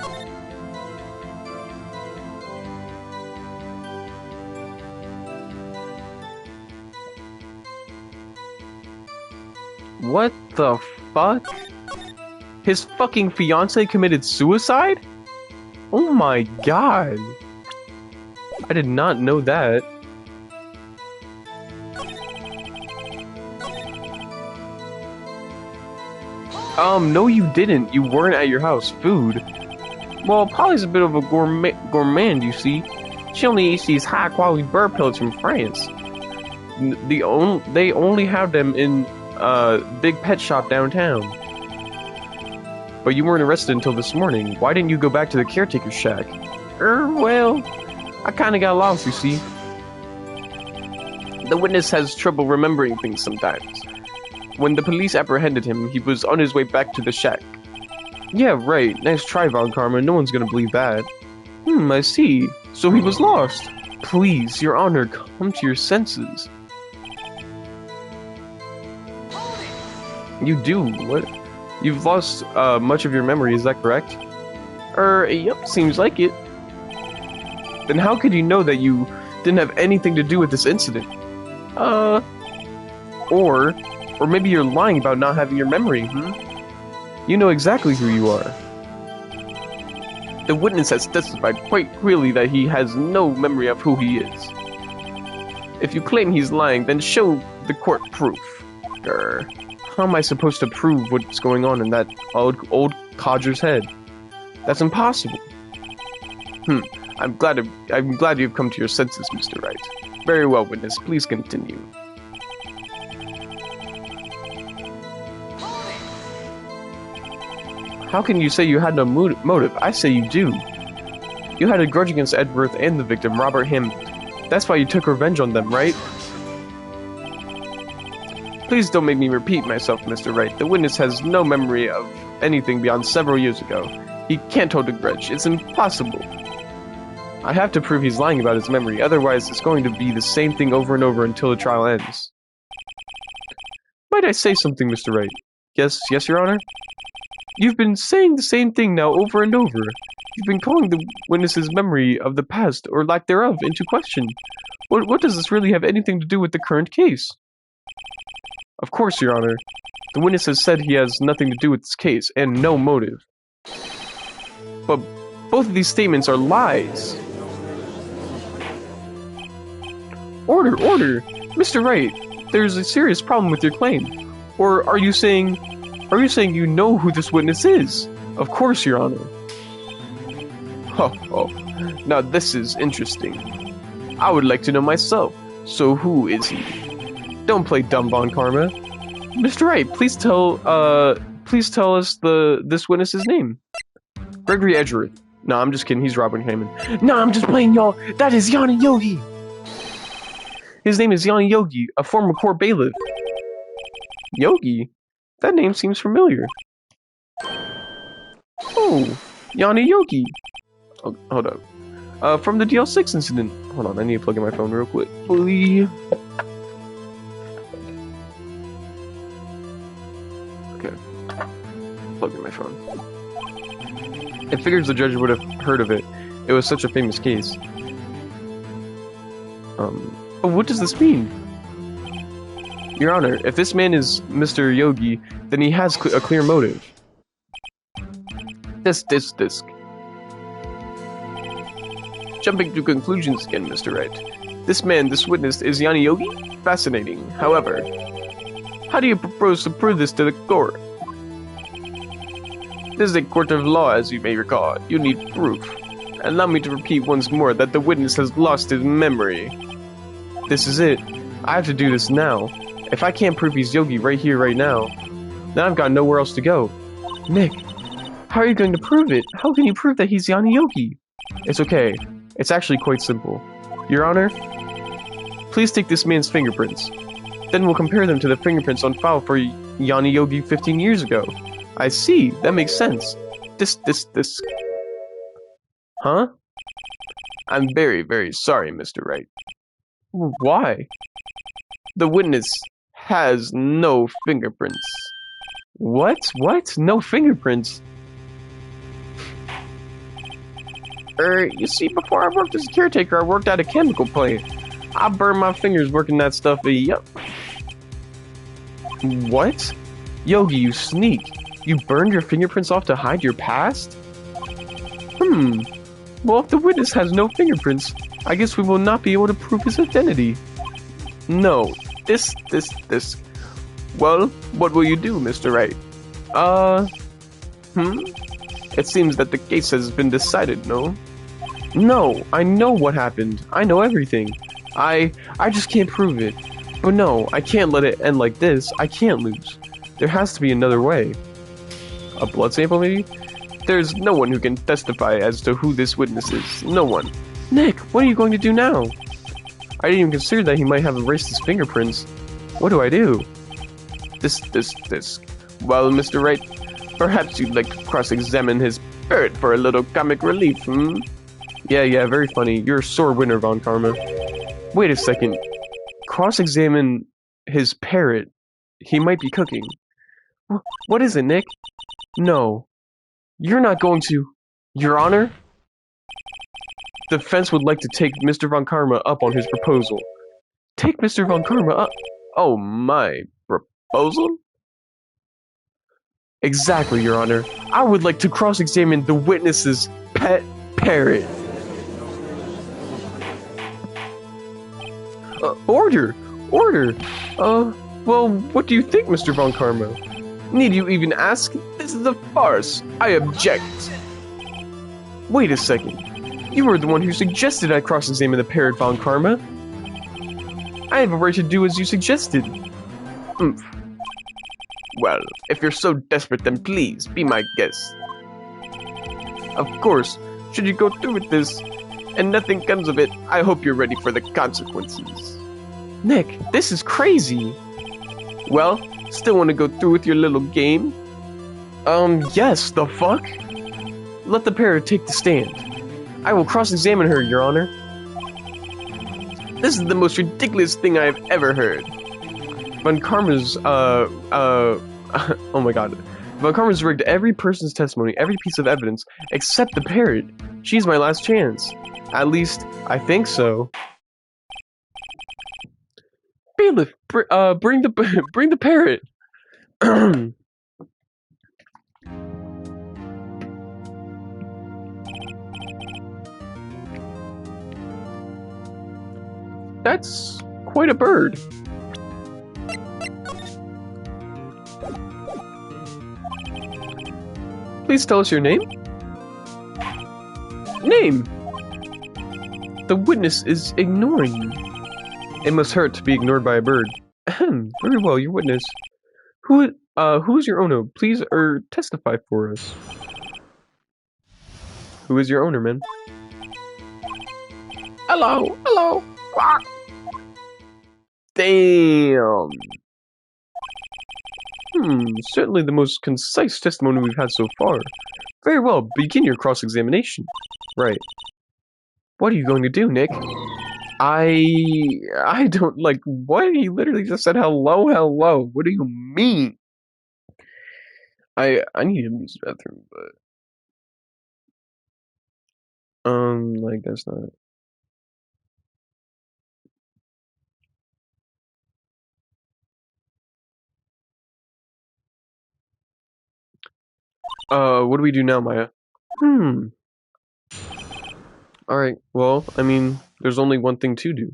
Speaker 1: What the fuck? His fucking fiance committed suicide? Oh my god. I did not know that. No you didn't. You weren't at your house. Food. Well, Polly's a bit of a gourmand, you see. She only eats these high-quality bird pellets from France. They only have them in big pet shop downtown. But you weren't arrested until this morning. Why didn't you go back to the caretaker's shack? Well, I kinda got lost, you see. The witness has trouble remembering things sometimes. When the police apprehended him, he was on his way back to the shack. Yeah, right. Nice try, Von Karma. No one's gonna believe that. I see. So he was lost. Please, Your Honor, come to your senses. You do? What? You've lost much of your memory, is that correct? Yep, seems like it. Then how could you know that you didn't have anything to do with this incident? Or maybe you're lying about not having your memory, You know exactly who you are. The witness has testified quite clearly that he has no memory of who he is. If you claim he's lying, then show the court proof. How am I supposed to prove what's going on in that old codger's head? That's impossible. I'm glad you've come to your senses, Mr. Wright. Very well, witness. Please continue. How can you say you had no motive? I say you do. You had a grudge against Edworth and the victim, Robert Hammond. That's why you took revenge on them, right? Please don't make me repeat myself, Mr. Wright. The witness has no memory of anything beyond several years ago. He can't hold a grudge. It's impossible. I have to prove he's lying about his memory, otherwise it's going to be the same thing over and over until the trial ends. Might I say something, Mr. Wright? Yes, Your Honor? You've been saying the same thing now over and over. You've been calling the witness's memory of the past, or lack thereof, into question. What does this really have anything to do with the current case? Of course, Your Honor. The witness has said he has nothing to do with this case, and no motive. But both of these statements are lies. Order! Mr. Wright, there's a serious problem with your claim. Or are you saying you know who this witness is? Of course, Your Honor. Oh, now this is interesting. I would like to know myself. So who is he? Don't play dumb, Von Karma. Mr. Wright, please tell us this witness's name. Gregory Edgeworth. No, I'm just kidding. He's Robin Hammond. No, I'm just playing, y'all. That is Yanni Yogi. His name is Yanni Yogi, a former court bailiff. Yogi? That name seems familiar. Oh, Yanni Yogi. Oh, hold up. From the DL6 incident. Hold on, I need to plug in my phone real quick. Please. Okay. Plug in my phone. I figured the judge would have heard of it. It was such a famous case. What does this mean? Your Honor, if this man is Mr. Yogi, then he has a clear motive. This. Jumping to conclusions again, Mr. Wright. This witness is Yanni Yogi? Fascinating. However, how do you propose to prove this to the court? This is a court of law, as you may recall. You need proof. Allow me to repeat once more that the witness has lost his memory. This is it. I have to do this now. If I can't prove he's Yogi right here, right now, then I've got nowhere else to go. Nick, how are you going to prove it? How can you prove that he's Yanni Yogi? It's okay. It's actually quite simple. Your Honor, please take this man's fingerprints. Then we'll compare them to the fingerprints on file for Yanni Yogi 15 years ago. I see. That makes sense. This. Huh? I'm very, very sorry, Mr. Wright. Why? The witness has no fingerprints. What? No fingerprints? You see, before I worked as a caretaker, I worked at a chemical plant. I burned my fingers working that stuff. Yup. What? Yogi, you sneak. You burned your fingerprints off to hide your past? Well, if the witness has no fingerprints, I guess we will not be able to prove his identity. No. This. Well, what will you do, Mr. Wright? It seems that the case has been decided, no? No, I know what happened. I know everything. I just can't prove it. But no, I can't let it end like this. I can't lose. There has to be another way. A blood sample, maybe? There's no one who can testify as to who this witness is. No one. Nick, what are you going to do now? I didn't even consider that he might have erased his fingerprints. What do I do? This. Well, Mr. Wright, perhaps you'd like to cross-examine his parrot for a little comic relief, Yeah, very funny. You're a sore winner, Von Karma. Wait a second. Cross-examine his parrot. He might be cooking. What is it, Nick? No. You're not going to... Your Honor? The defense would like to take Mr. Von Karma up on his proposal. Take Mr. Von Karma up? Oh my... Proposal? Exactly, Your Honor. I would like to cross-examine the witness's pet parrot. Order! Well, what do you think, Mr. Von Karma? Need you even ask? This is a farce. I object. Wait a second. You were the one who suggested I cross-examine the parrot, Von Karma. I have a right to do as you suggested. Well, if you're so desperate, then please, be my guest. Of course, should you go through with this, and nothing comes of it, I hope you're ready for the consequences. Nick, this is crazy. Well, still want to go through with your little game? Yes, the fuck? Let the parrot take the stand. I will cross-examine her, Your Honor. This is the most ridiculous thing I have ever heard. Von Karma's, oh my god. Von Karma's rigged every person's testimony, every piece of evidence, except the parrot. She's my last chance. At least, I think so. Bailiff, bring the bring the parrot. That's quite a bird. Please tell us your name. Name. The witness is ignoring you. It must hurt to be ignored by a bird. Ahem. Very well, your witness. Who's your owner? Please, testify for us. Who is your owner, man? Hello, hello. Quack. Damn. Certainly the most concise testimony we've had so far. Very well, begin your cross-examination. Right. What are you going to do, Nick? I don't, like, what? He literally just said hello, hello. What do you mean? I need to use the bathroom, but like that's not. What do we do now, Maya? Alright, well, I mean, there's only one thing to do.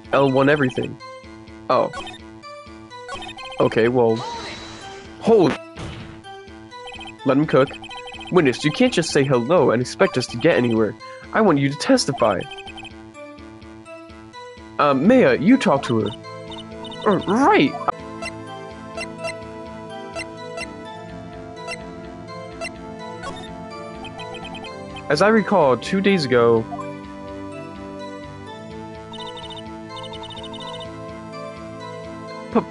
Speaker 1: L1 everything. Oh. Okay, well. Hold! Let him cook. Witness, you can't just say hello and expect us to get anywhere. I want you to testify. Maya, you talk to her. Right! As I recall, 2 days ago...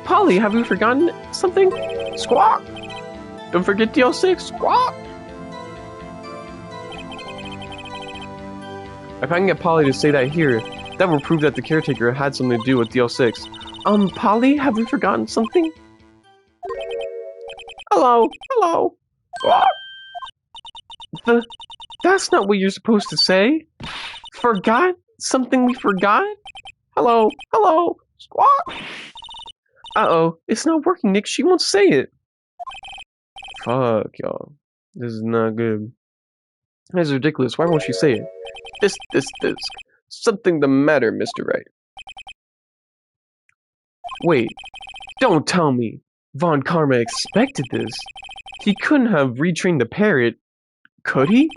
Speaker 1: Polly, have you forgotten something? Squawk! Don't forget DL6, squawk! If I can get Polly to say that here, that will prove that the caretaker had something to do with DL6. Polly, have we forgotten something? Hello, hello. Squawk! That's not what you're supposed to say. Forgot? Something we forgot? Hello, hello, squawk! Uh-oh, it's not working, Nick. She won't say it. Fuck, y'all. This is not good. This is ridiculous. Why won't she say it? This. Something the matter, Mr. Wright. Wait, don't tell me. Von Karma expected this. He couldn't have retrained the parrot, could he?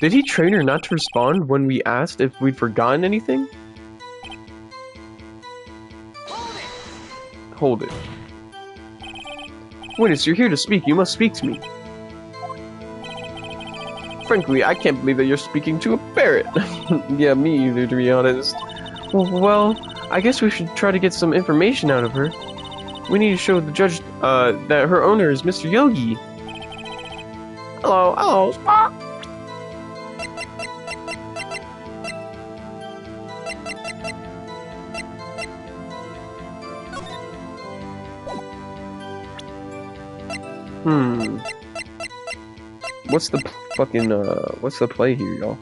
Speaker 1: Did he train her not to respond when we asked if we'd forgotten anything? Hold it. Witness, you're here to speak. You must speak to me. Frankly, I can't believe that you're speaking to a parrot. Yeah, me either, to be honest. Well, I guess we should try to get some information out of her. We need to show the judge that her owner is Mr. Yogi. Hello, hello, Spock. What's the fucking, what's the play here, y'all?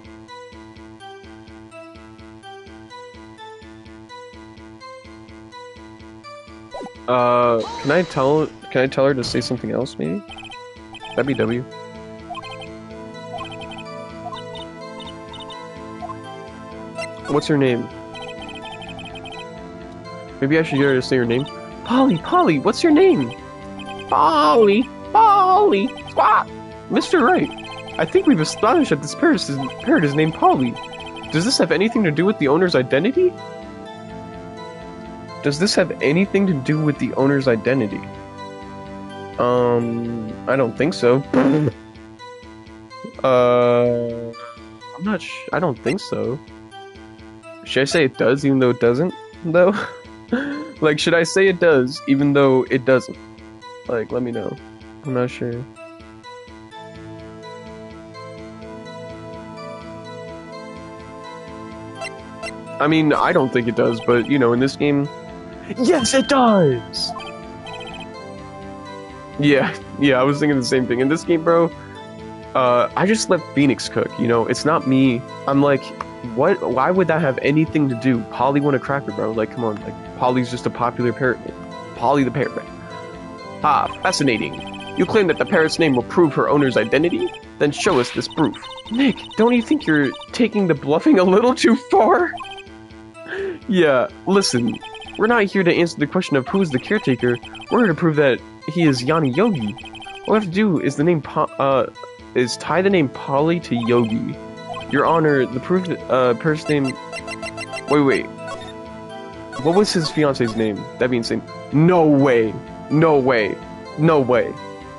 Speaker 1: Can I tell her to say something else, maybe? That'd be W. What's her name? Maybe I should get her to say her name. Polly, what's your name? Polly, squawk! Mr. Wright, I think we've established that this parrot is named Polly. Does this have anything to do with the owner's identity? Does this have anything to do with the owner's identity? I don't think so. I'm not I don't think so. Should I say it does even though it doesn't, though? Like, should I say it does even though it doesn't? Like, let me know. I'm not sure. I mean, I don't think it does, but, you know, in this game... Yes, it does! Yeah, I was thinking the same thing. In this game, bro, I just let Phoenix cook, you know? It's not me. I'm like, What? Why would that have anything to do? Polly won a cracker, bro. Like, come on. Like, Polly's just a popular parrot name. Polly the parrot. Ah, fascinating. You claim that the parrot's name will prove her owner's identity? Then show us this proof. Nick, don't you think you're taking the bluffing a little too far? Yeah, listen. We're not here to answer the question of who's the caretaker. We're here to prove that he is Yanni Yogi. All we have to do is tie the name Polly to Yogi. Your Honor, the proof parrot's name. Wait. What was his fiance's name? That'd be insane. No way.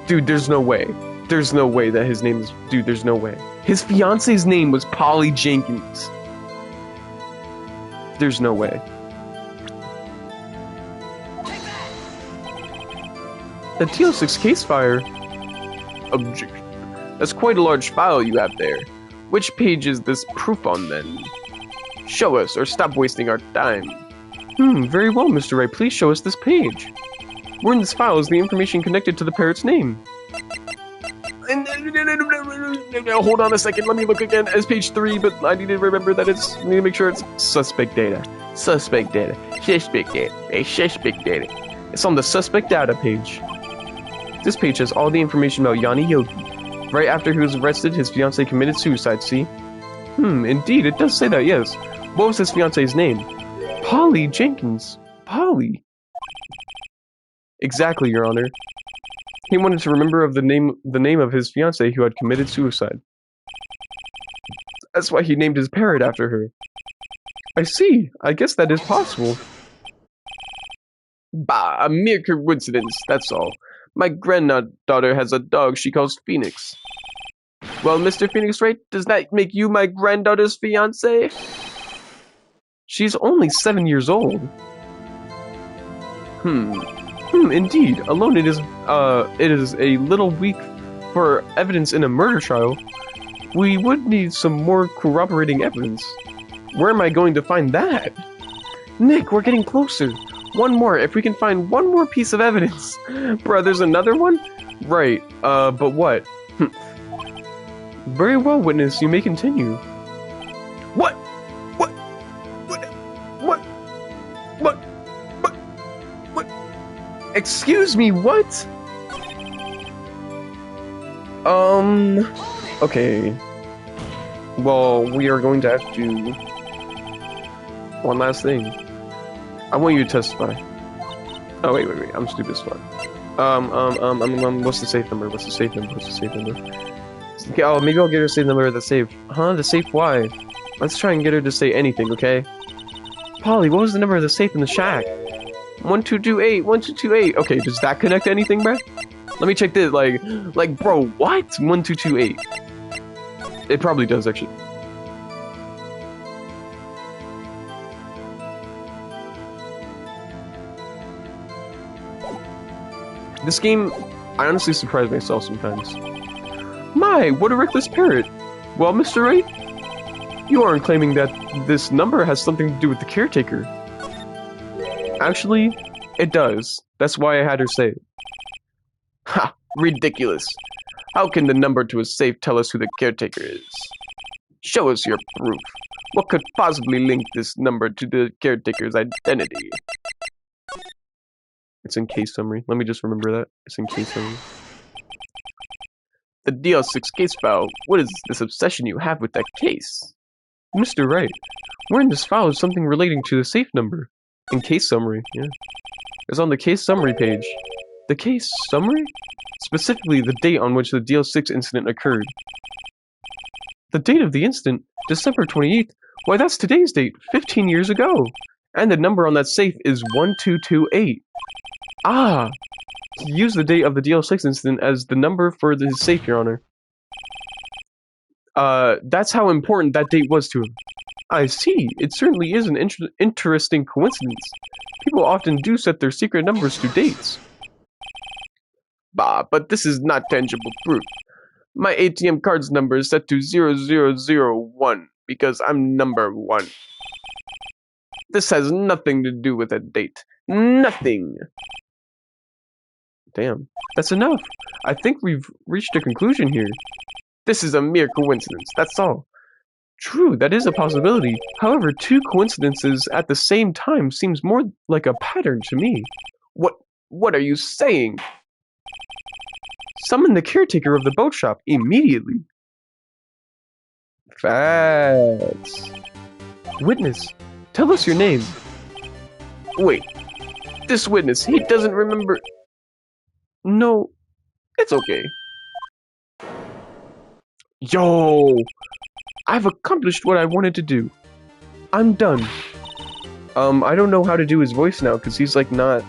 Speaker 1: Dude, there's no way. There's no way that his name is... Dude, there's no way. His fiance's name was Polly Jenkins. There's no way. The TL6 case file. Objection. That's quite a large file you have there. Which page is this proof on, then? Show us, or stop wasting our time. Very well, Mr. Wright. Please show us this page. Where in this file is the information connected to the parrot's name? Hold on a second, let me look again. It's page 3, but I need to remember that I need to make sure it's suspect data. Suspect data. It's on the suspect data page. This page has all the information about Yanni Yogi. Right after he was arrested, his fiancée committed suicide, see? Indeed, it does say that, yes. What was his fiancée's name? Polly Jenkins. Polly. Exactly, Your Honor. He wanted to remember the name of his fiancée who had committed suicide. That's why he named his parrot after her. I see. I guess that is possible. Bah, a mere coincidence, that's all. My granddaughter has a dog she calls Phoenix. Well, Mr. Phoenix Wright, does that make you my granddaughter's fiancé? She's only 7 years old. Indeed. Alone it is a little weak for evidence in a murder trial. We would need some more corroborating evidence. Where am I going to find that? Nick, we're getting closer. One more. If we can find one more piece of evidence. Bruh, there's another one? Right. But what? Very well, witness. You may continue. What? Excuse me, what? Okay. Well, we are going to have to do one last thing. I want you to testify. Oh, wait, I'm stupid as fuck. What's the safe number? Okay, oh, maybe I'll get her to say the number of the safe. Huh? The safe? Why? Let's try and get her to say anything, okay? Polly, what was the number of the safe in the shack? 1228. Okay, does that connect to anything, bruh? Let me check this. Like, bro, what? 1228. It probably does, actually. This game, I honestly surprise myself sometimes. My, what a reckless parrot. Well, Mr. Wright, you aren't claiming that this number has something to do with the caretaker. Actually, it does. That's why I had her say it. Ha! Ridiculous. How can the number to a safe tell us who the caretaker is? Show us your proof. What could possibly link this number to the caretaker's identity? It's in case summary. Let me just remember that. It's in case summary. The DL6 case file. What is this obsession you have with that case? Mr. Wright, where in this file is something relating to the safe number? In case summary, yeah. It's on the case summary page. The case summary? Specifically, the date on which the DL6 incident occurred. The date of the incident? December 28th? Why, that's today's date, 15 years ago. And the number on that safe is 1228. Ah! He used the date of the DL6 incident as the number for the safe, Your Honor. That's how important that date was to him. I see. It certainly is an interesting coincidence. People often do set their secret numbers to dates. Bah, but this is not tangible proof. My ATM card's number is set to 0001 because I'm number 1. This has nothing to do with a date. Nothing. Damn. That's enough. I think we've reached a conclusion here. This is a mere coincidence, that's all. True, that is a possibility. However, two coincidences at the same time seems more like a pattern to me. What are you saying? Summon the caretaker of the boat shop immediately. Facts. Witness, tell us your name. Wait, this witness, he doesn't remember. No, it's okay. Yo, I've accomplished what I wanted to do. I'm done. I don't know how to do his voice now, because he's not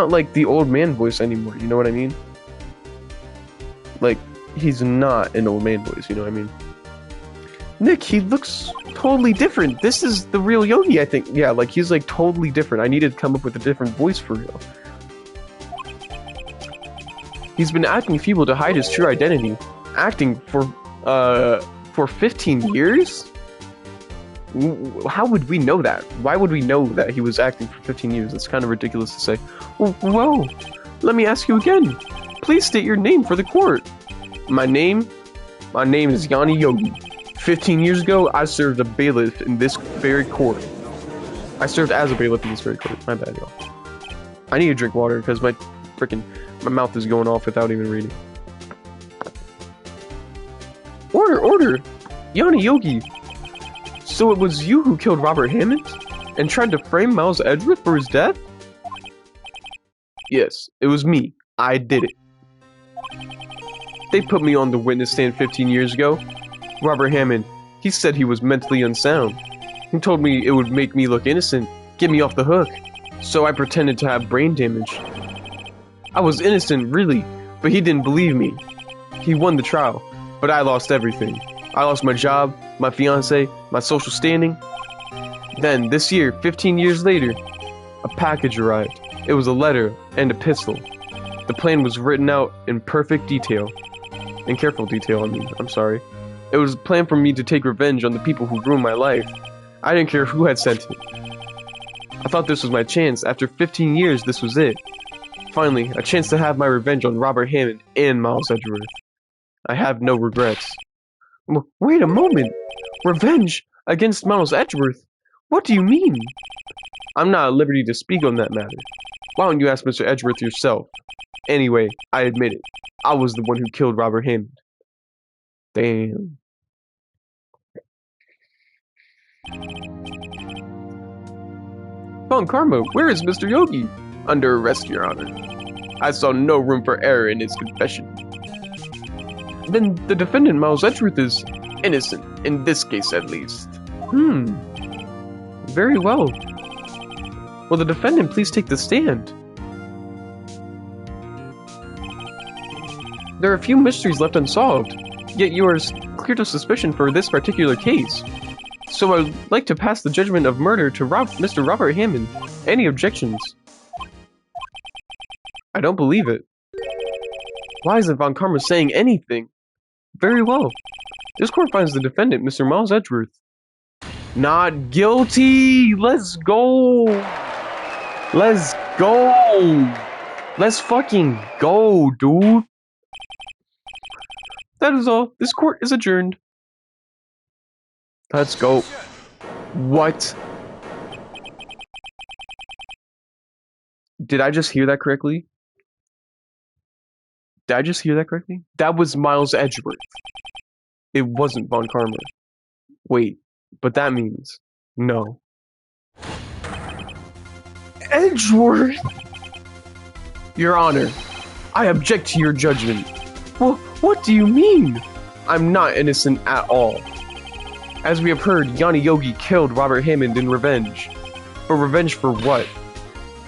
Speaker 1: like the old man voice anymore, you know what I mean? Like, he's not an old man voice, you know what I mean? Nick, he looks totally different. This is the real Yogi, I think. Yeah, like, he's like totally different. I needed to come up with a different voice for real. He's been acting feeble to hide his true identity. Acting for 15 years? How would we know that? Why would we know that he was acting for 15 years? That's kind of ridiculous to say. Whoa, let me ask you again. Please state your name for the court. My name is Yanni Yogi. 15 years ago, I served a bailiff in this very court. I served as a bailiff in this very court. My bad, y'all. I need to drink water because my mouth is going off without even reading. Order! Yanni Yogi! So it was you who killed Robert Hammond? And tried to frame Miles Edgeworth for his death? Yes, it was me. I did it. They put me on the witness stand 15 years ago. Robert Hammond, he said he was mentally unsound. He told me it would make me look innocent, get me off the hook. So I pretended to have brain damage. I was innocent, really, but he didn't believe me. He won the trial, but I lost everything. I lost my job, my fiancé, my social standing. Then, this year, 15 years later, a package arrived. It was a letter and a pistol. The plan was written out in perfect detail. In careful detail, I'm sorry. It was a plan for me to take revenge on the people who ruined my life. I didn't care who had sent it. I thought this was my chance. After 15 years, this was it. Finally, a chance to have my revenge on Robert Hammond and Miles Edgeworth. I have no regrets. Wait a moment! Revenge against Miles Edgeworth? What do you mean? I'm not at liberty to speak on that matter. Why don't you ask Mr. Edgeworth yourself? Anyway, I admit it. I was the one who killed Robert Hammond. Damn. Von Karma, where is Mr. Yogi? Under arrest, Your Honor. I saw no room for error in his confession. Then the defendant, Miles Edgeworth, is innocent, in this case at least. Very well. Will the defendant please take the stand? There are a few mysteries left unsolved, yet you are cleared of suspicion for this particular case. So I would like to pass the judgment of murder to Mr. Robert Hammond. Any objections? I don't believe it. Why isn't Von Karma saying anything? Very well. This court finds the defendant, Mr. Miles Edgeworth, not guilty! Let's go! Let's go! Let's fucking go, dude! That is all. This court is adjourned. Let's go. What? Did I just hear that correctly? Did I just hear that correctly? That was Miles Edgeworth. It wasn't Von Karma. Wait, but that means no. Edgeworth! Your Honor, I object to your judgment. Well, what do you mean? I'm not innocent at all. As we have heard, Yanni Yogi killed Robert Hammond in revenge. But revenge for what?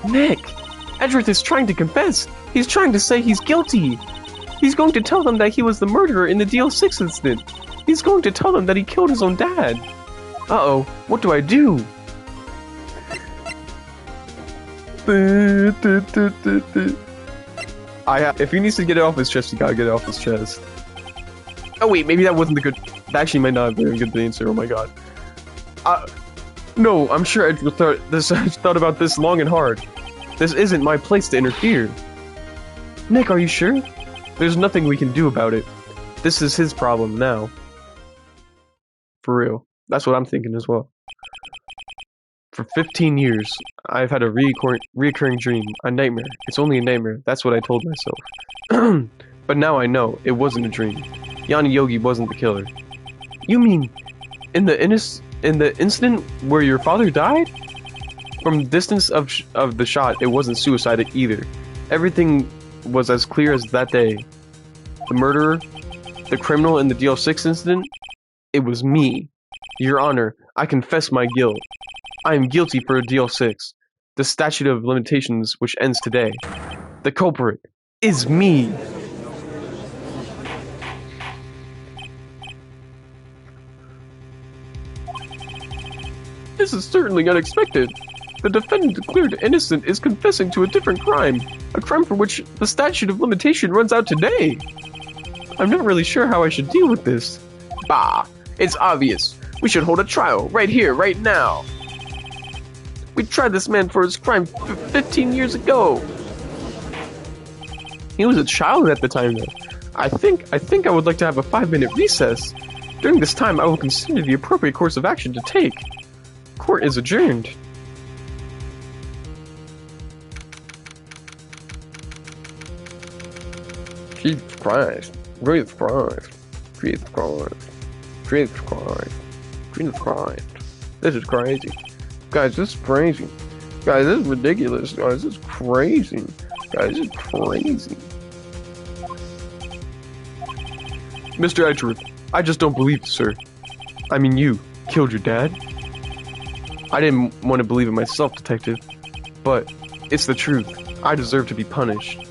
Speaker 1: Nick! Edgeworth is trying to confess. He's trying to say he's guilty. He's going to tell them that he was the murderer in the DL6 incident. He's going to tell them that he killed his own dad. Uh-oh, what do I do? If he needs to get it off his chest, he gotta get it off his chest. Oh wait, maybe that wasn't the good... That actually might not have been a good answer, oh my god. No, I'm sure Edgeworth thought about this long and hard. This isn't my place to interfere. Nick, are you sure? There's nothing we can do about it. This is his problem now. for real. That's what I'm thinking as well. For 15 years, I've had a reoccurring dream, a nightmare. It's only a nightmare, that's what I told myself. But now I know, it wasn't a dream. Yanni Yogi wasn't the killer. You mean, in the incident where your father died? From the distance of the shot, it wasn't suicide either. Everything was as clear as that day. The murderer, the criminal in the DL6 incident, it was me. Your Honor, I confess my guilt. I am guilty for DL6, the statute of limitations which ends today. The culprit is me. This is certainly unexpected. The defendant declared innocent is confessing to a different crime, a crime for which the statute of limitation runs out today. I'm not really sure how I should deal with this. Bah, it's obvious. We should hold a trial, right here, right now. We tried this man for his crime 15 years ago. He was a child at the time, though. I think I would like to have a 5-minute recess. During this time, I will consider the appropriate course of action to take. Court is adjourned. Jesus Christ. Jesus Christ. Jesus Christ. Jesus Christ. Jesus Christ. This is crazy. Guys, this is crazy. Guys, this is ridiculous. Guys, this is crazy. Guys, this is crazy. Mr. Edgeworth, I just don't believe it, sir. I mean, you killed your dad? I didn't want to believe it myself, detective. But it's the truth. I deserve to be punished.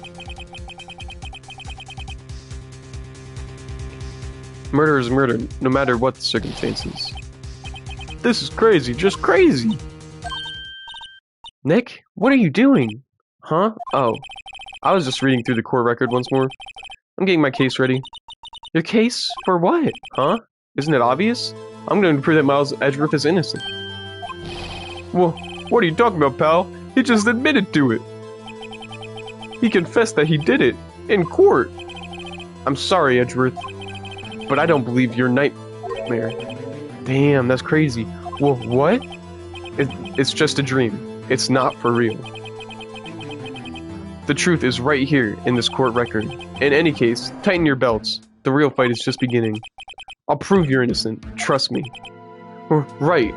Speaker 1: Murder is murder, no matter what the circumstances. This is crazy, just crazy! Nick, what are you doing? Huh? Oh, I was just reading through the court record once more. I'm getting my case ready. Your case? For what? Huh? Isn't it obvious? I'm going to prove that Miles Edgeworth is innocent. Well, what are you talking about, pal? He just admitted to it. He confessed that he did it. In court. I'm sorry, Edgeworth. But I don't believe your nightmare. Damn, that's crazy. Well, what? It's just a dream. It's not for real. The truth is right here in this court record. In any case, tighten your belts. The real fight is just beginning. I'll prove you're innocent. Trust me. Right.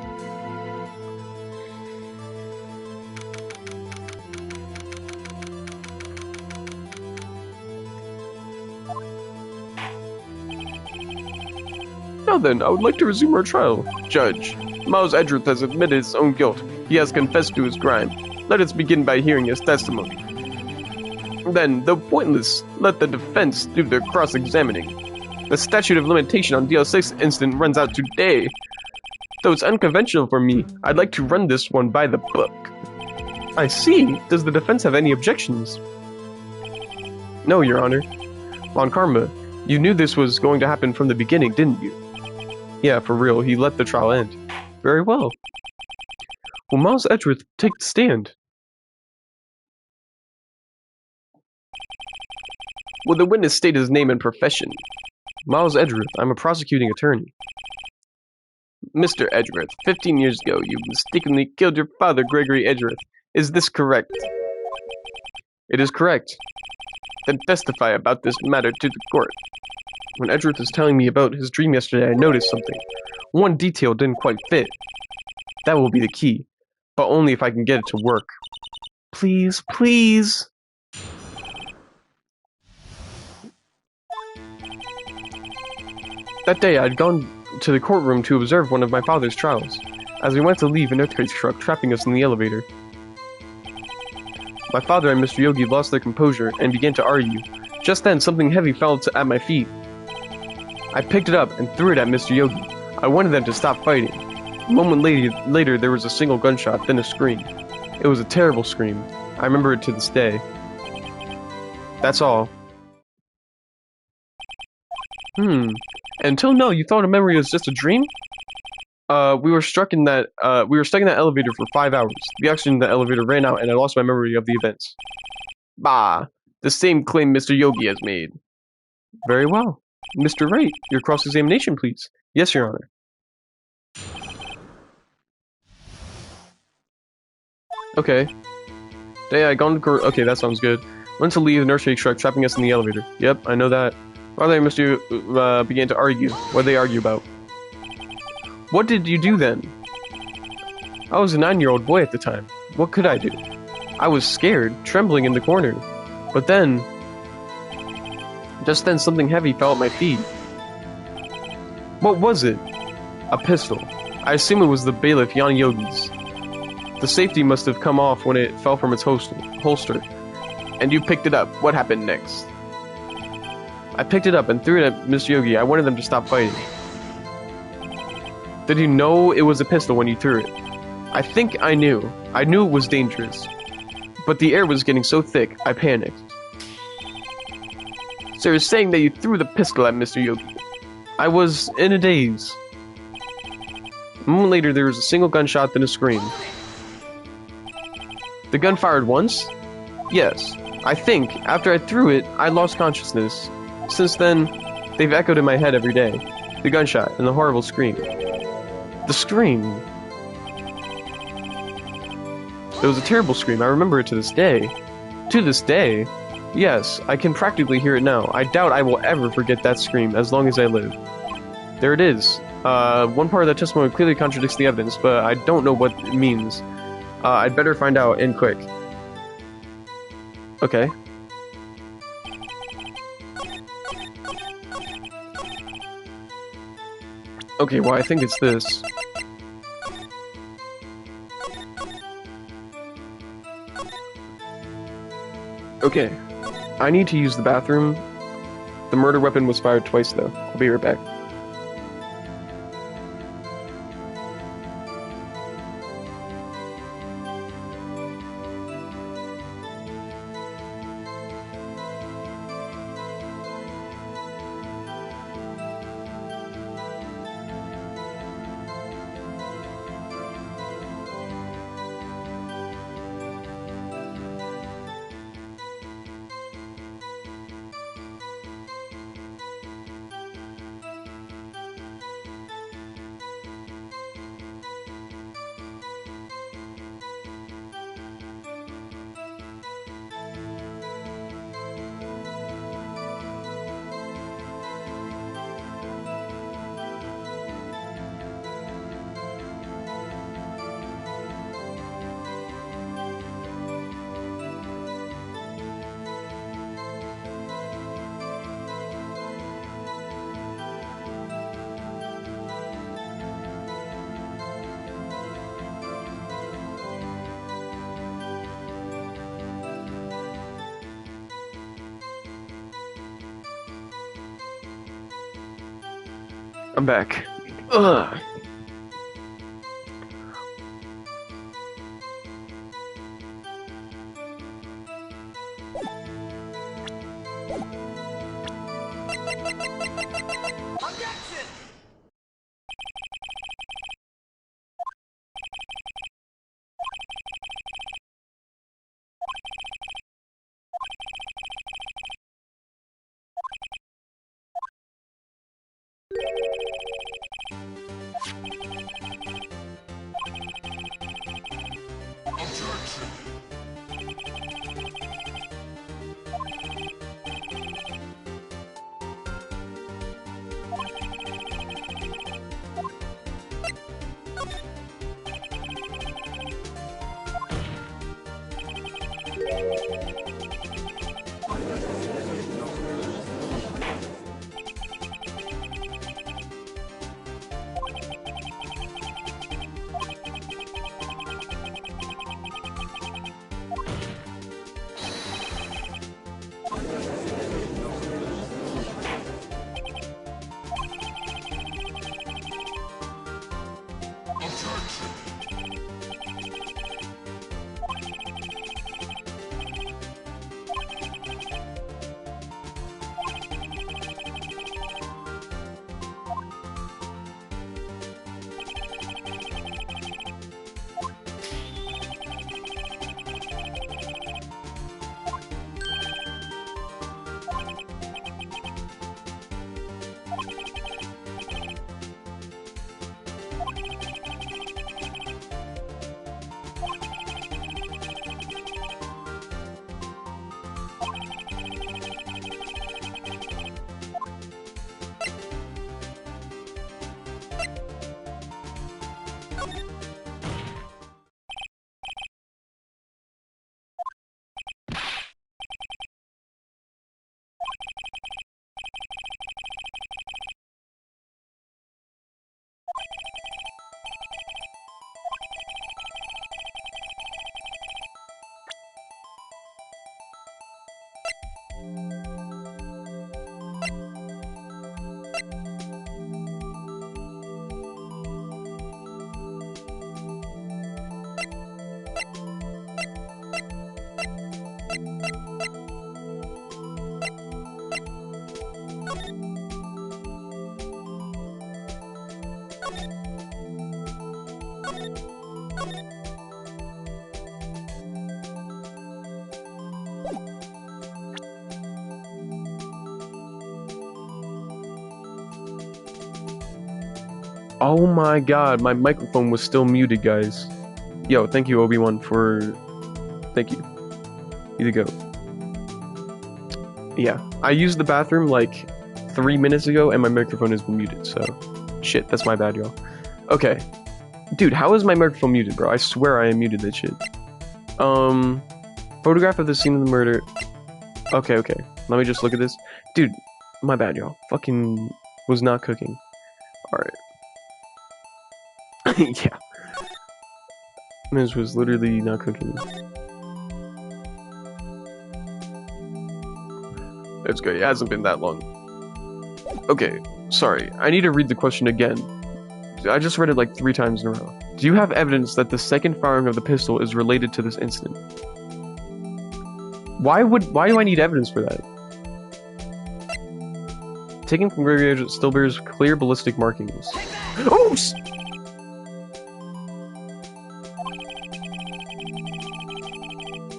Speaker 1: Now then, I would like to resume our trial. Judge, Miles Edgeworth has admitted his own guilt. He has confessed to his crime. Let us begin by hearing his testimony. Then, though pointless, let the defense do their cross-examining. The statute of limitation on DL6 incident runs out today. Though it's unconventional for me, I'd like to run this one by the book. I see. Does the defense have any objections? No, Your Honor. Von Karma, you knew this was going to happen from the beginning, didn't you? Yeah, for real, he let the trial end. Very well. Will Miles Edgeworth take the stand? Will the witness state his name and profession? Miles Edgeworth, I'm a prosecuting attorney. Mr. Edgeworth, 15 years ago, you mistakenly killed your father, Gregory Edgeworth. Is this correct? It is correct. Then testify about this matter to the court. When Edgeworth was telling me about his dream yesterday, I noticed something. One detail didn't quite fit. That will be the key, but only if I can get it to work. Please, please! That day, I'd gone to the courtroom to observe one of my father's trials. As we went to leave, an earthquake struck, trapping us in the elevator. My father and Mr. Yogi lost their composure and began to argue. Just then, something heavy fell at my feet. I picked it up and threw it at Mr. Yogi. I wanted them to stop fighting. A moment later, there was a single gunshot, then a scream. It was a terrible scream. I remember it to this day. That's all. Until now, you thought a memory was just a dream? We were stuck in that elevator for 5 hours. The oxygen in the elevator ran out and I lost my memory of the events. Bah! The same claim Mr. Yogi has made. Very well. Mr. Wright, your cross-examination, please. Yes, Your Honor. Okay. Yeah, okay, that sounds good. Went to leave, the nursery truck trapping us in the elevator. Yep, I know that. Rather, Mr. Began to argue. What did they argue about? What did you do then? I was a 9-year-old boy at the time. What could I do? I was scared, trembling in the corner. But then, just then something heavy fell at my feet. What was it? A pistol. I assume it was the bailiff Yan Yogi's. The safety must have come off when it fell from its holster. And you picked it up. What happened next? I picked it up and threw it at Mr. Yogi. I wanted them to stop fighting. Did you know it was a pistol when you threw it? I think I knew. I knew it was dangerous. But the air was getting so thick, I panicked. So you're saying that you threw the pistol at Mr. Yogi? I was in a daze. A moment later, there was a single gunshot, then a scream. The gun fired once? Yes. I think, after I threw it, I lost consciousness. Since then, they've echoed in my head every day. The gunshot and the horrible scream. The scream. It was a terrible scream. I remember it to this day. To this day? Yes, I can practically hear it now. I doubt I will ever forget that scream as long as I live. There it is. One part of that testimony clearly contradicts the evidence, but I don't know what it means. I'd better find out, and quick. Okay. Okay, well, I think it's this. Okay. I need to use the bathroom. The murder weapon was fired twice, though. I'll be right back. I'm back. Ugh. Oh my god, my microphone was still muted, guys. Yo, thank you, Obi-Wan, for... Thank you. You to go. Yeah, I used the bathroom like 3 minutes ago, and my microphone has been muted, so... Shit, that's my bad, y'all. Okay. Dude, how is my microphone muted, bro? I swear I unmuted that shit. Photograph of the scene of the murder. Okay. Let me just look at this. Dude, my bad, y'all. Fucking was not cooking. Alright. Yeah. Miz was literally not cooking. It's good. It hasn't been that long. Okay, sorry. I need to read the question again. I just read it like 3 times in a row. Do you have evidence that the second firing of the pistol is related to this incident? Why do I need evidence for that? Taken from Gregory still bears clear ballistic markings. Oops!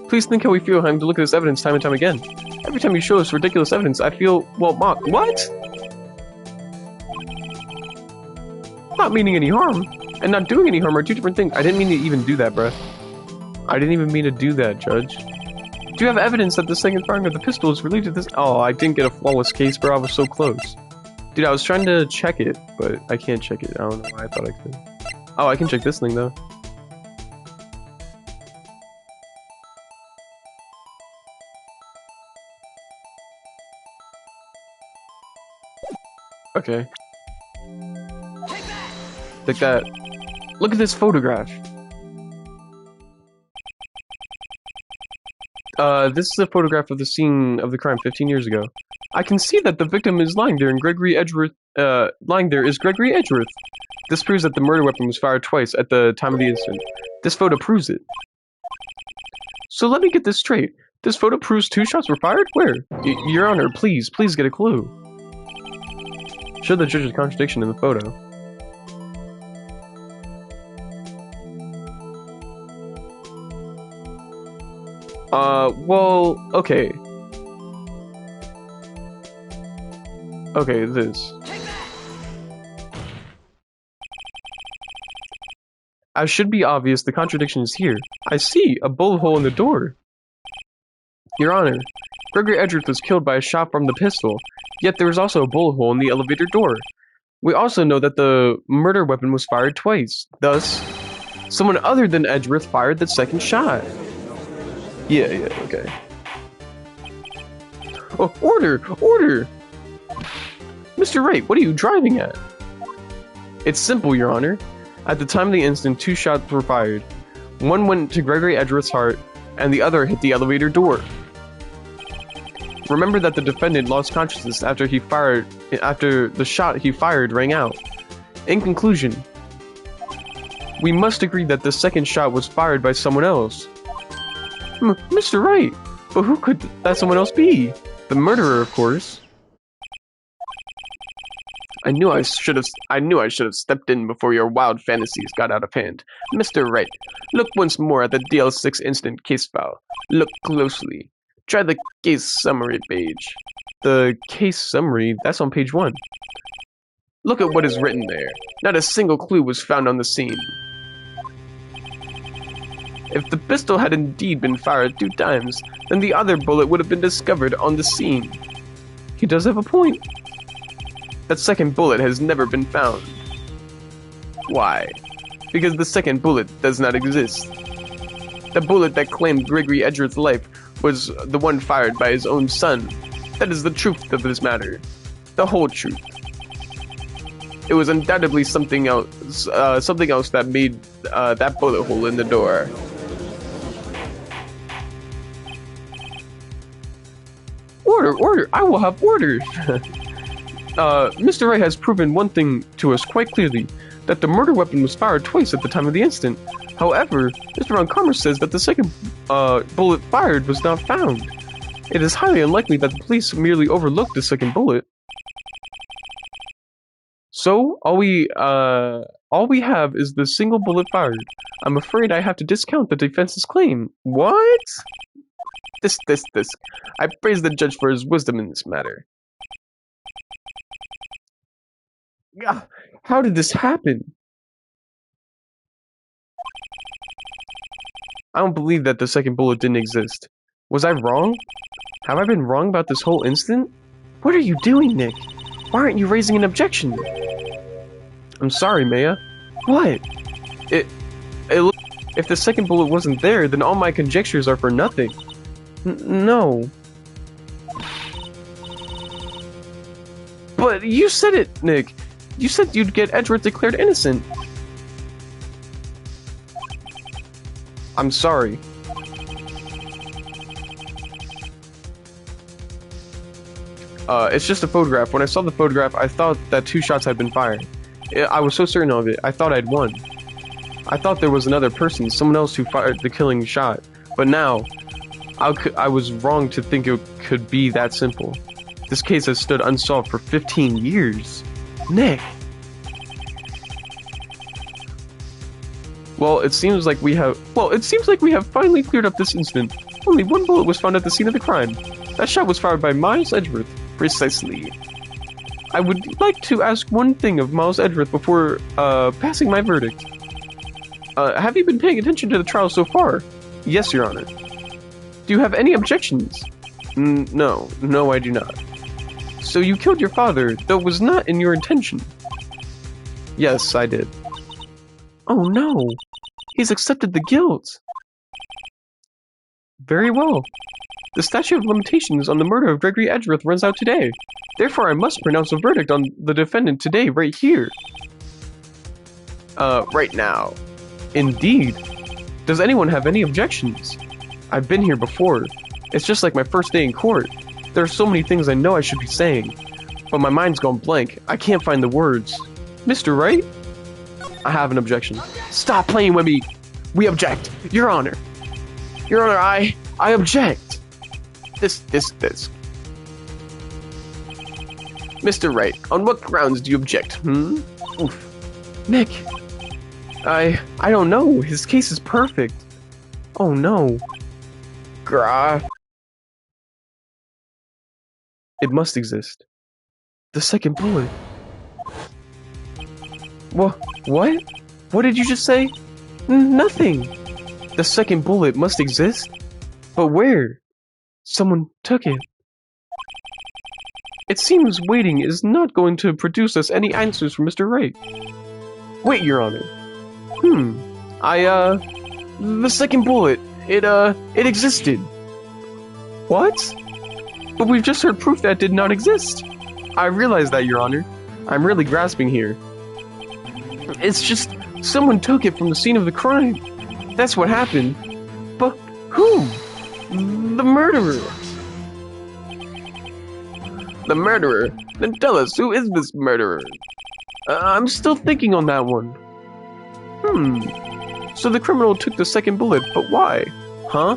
Speaker 1: Please think how we feel having to look at this evidence time and time again. Every time you show us ridiculous evidence, I feel, well, mocked. What? Not meaning any harm, and not doing any harm are 2 different things. I didn't mean to even do that, bruh. I didn't even mean to do that, Judge. Do you have evidence that the second firing of the pistol is related to this? Oh, I didn't get a flawless case, bro. I was so close. Dude, I was trying to check it, but I can't check it. I don't know why I thought I could. Oh, I can check this thing, though. Okay. Take that. Look at this photograph. This is a photograph of the scene of the crime 15 years ago. I can see that the victim is lying there, and Gregory Edgeworth, lying there is Gregory Edgeworth. This proves that the murder weapon was fired twice at the time of the incident. This photo proves it. So let me get this straight. This photo proves 2 shots were fired? Where? Your Honor, please get a clue. Show the judge's contradiction in the photo. Well, okay. Okay, this. As should be obvious, the contradiction is here. I see, a bullet hole in the door. Your Honor, Gregory Edgeworth was killed by a shot from the pistol, yet there was also a bullet hole in the elevator door. We also know that the murder weapon was fired twice. Thus, someone other than Edgeworth fired the second shot. Yeah, okay. Oh, order! Mr. Wright, what are you driving at? It's simple, Your Honor. At the time of the incident, 2 shots were fired. One went to Gregory Edgeworth's heart, and the other hit the elevator door. Remember that the defendant lost consciousness after the shot he fired rang out. In conclusion, we must agree that the second shot was fired by someone else. Mr. Wright, but who could that someone else be? The murderer, of course. I knew I should have stepped in before your wild fantasies got out of hand. Mr. Wright, look once more at the DL6 incident case file. Look closely. Try the case summary page. The case summary? That's on page 1. Look at what is written there. Not a single clue was found on the scene. If the pistol had indeed been fired 2 times, then the other bullet would have been discovered on the scene. He does have a point. That second bullet has never been found. Why? because the second bullet does not exist. The bullet that claimed Gregory Edgeworth's life was the one fired by his own son. That is the truth of this matter. The whole truth. It was undoubtedly something else that made that bullet hole in the door. Order! I will have order! Mr. Wright has proven one thing to us quite clearly, that the murder weapon was fired twice at the time of the incident. However, Mr. Von Commerce says that the second bullet fired was not found. It is highly unlikely that the police merely overlooked the second bullet. So, all we have is the single bullet fired. I'm afraid I have to discount the defense's claim. What? This. I praise the judge for his wisdom in this matter. How did this happen? I don't believe that the second bullet didn't exist. Was I wrong? Have I been wrong about this whole incident? What are you doing, Nick? Why aren't you raising an objection? I'm sorry, Maya. What? If the second bullet wasn't there, then all my conjectures are for nothing. No. But you said it, Nick. You said you'd get Edgeworth declared innocent. I'm sorry. It's just a photograph. When I saw the photograph, I thought that 2 shots had been fired. I was so certain of it, I thought I'd won. I thought there was another person, someone else who fired the killing shot. But now, I was wrong to think it could be that simple. This case has stood unsolved for 15 years. Nick! Well, it seems like we have finally cleared up this incident. Only 1 bullet was found at the scene of the crime. That shot was fired by Miles Edgeworth. Precisely. I would like to ask one thing of Miles Edgeworth before passing my verdict. Have you been paying attention to the trial so far? Yes, Your Honor. Do you have any objections? No, I do not. So you killed your father, though it was not in your intention? Yes, I did. Oh no! He's accepted the guilt! Very well. The statute of limitations on the murder of Gregory Edgeworth runs out today. Therefore, I must pronounce a verdict on the defendant today, right here. Right now. Indeed. Does anyone have any objections? I've been here before. It's just like my first day in court. There are so many things I know I should be saying, but my mind's gone blank. I can't find the words. Mr. Wright? I have an objection. Stop playing with me! We object! Your Honor! Your Honor, I object! This. Mr. Wright, on what grounds do you object, Oof. Nick! I don't know. His case is perfect. Oh no. Grah. It must exist. The second bullet. What? What did you just say? Nothing. The second bullet must exist? But where? Someone took it. It seems waiting is not going to produce us any answers from Mr. Wright. Wait, Your Honor. The second bullet, it existed. What? But we've just heard proof that did not exist. I realize that, Your Honor. I'm really grasping here. It's just, someone took it from the scene of the crime. That's what happened. But who? The murderer. The murderer? Then tell us, who is this murderer? I'm still thinking on that one. So the criminal took the second bullet, but why? Huh?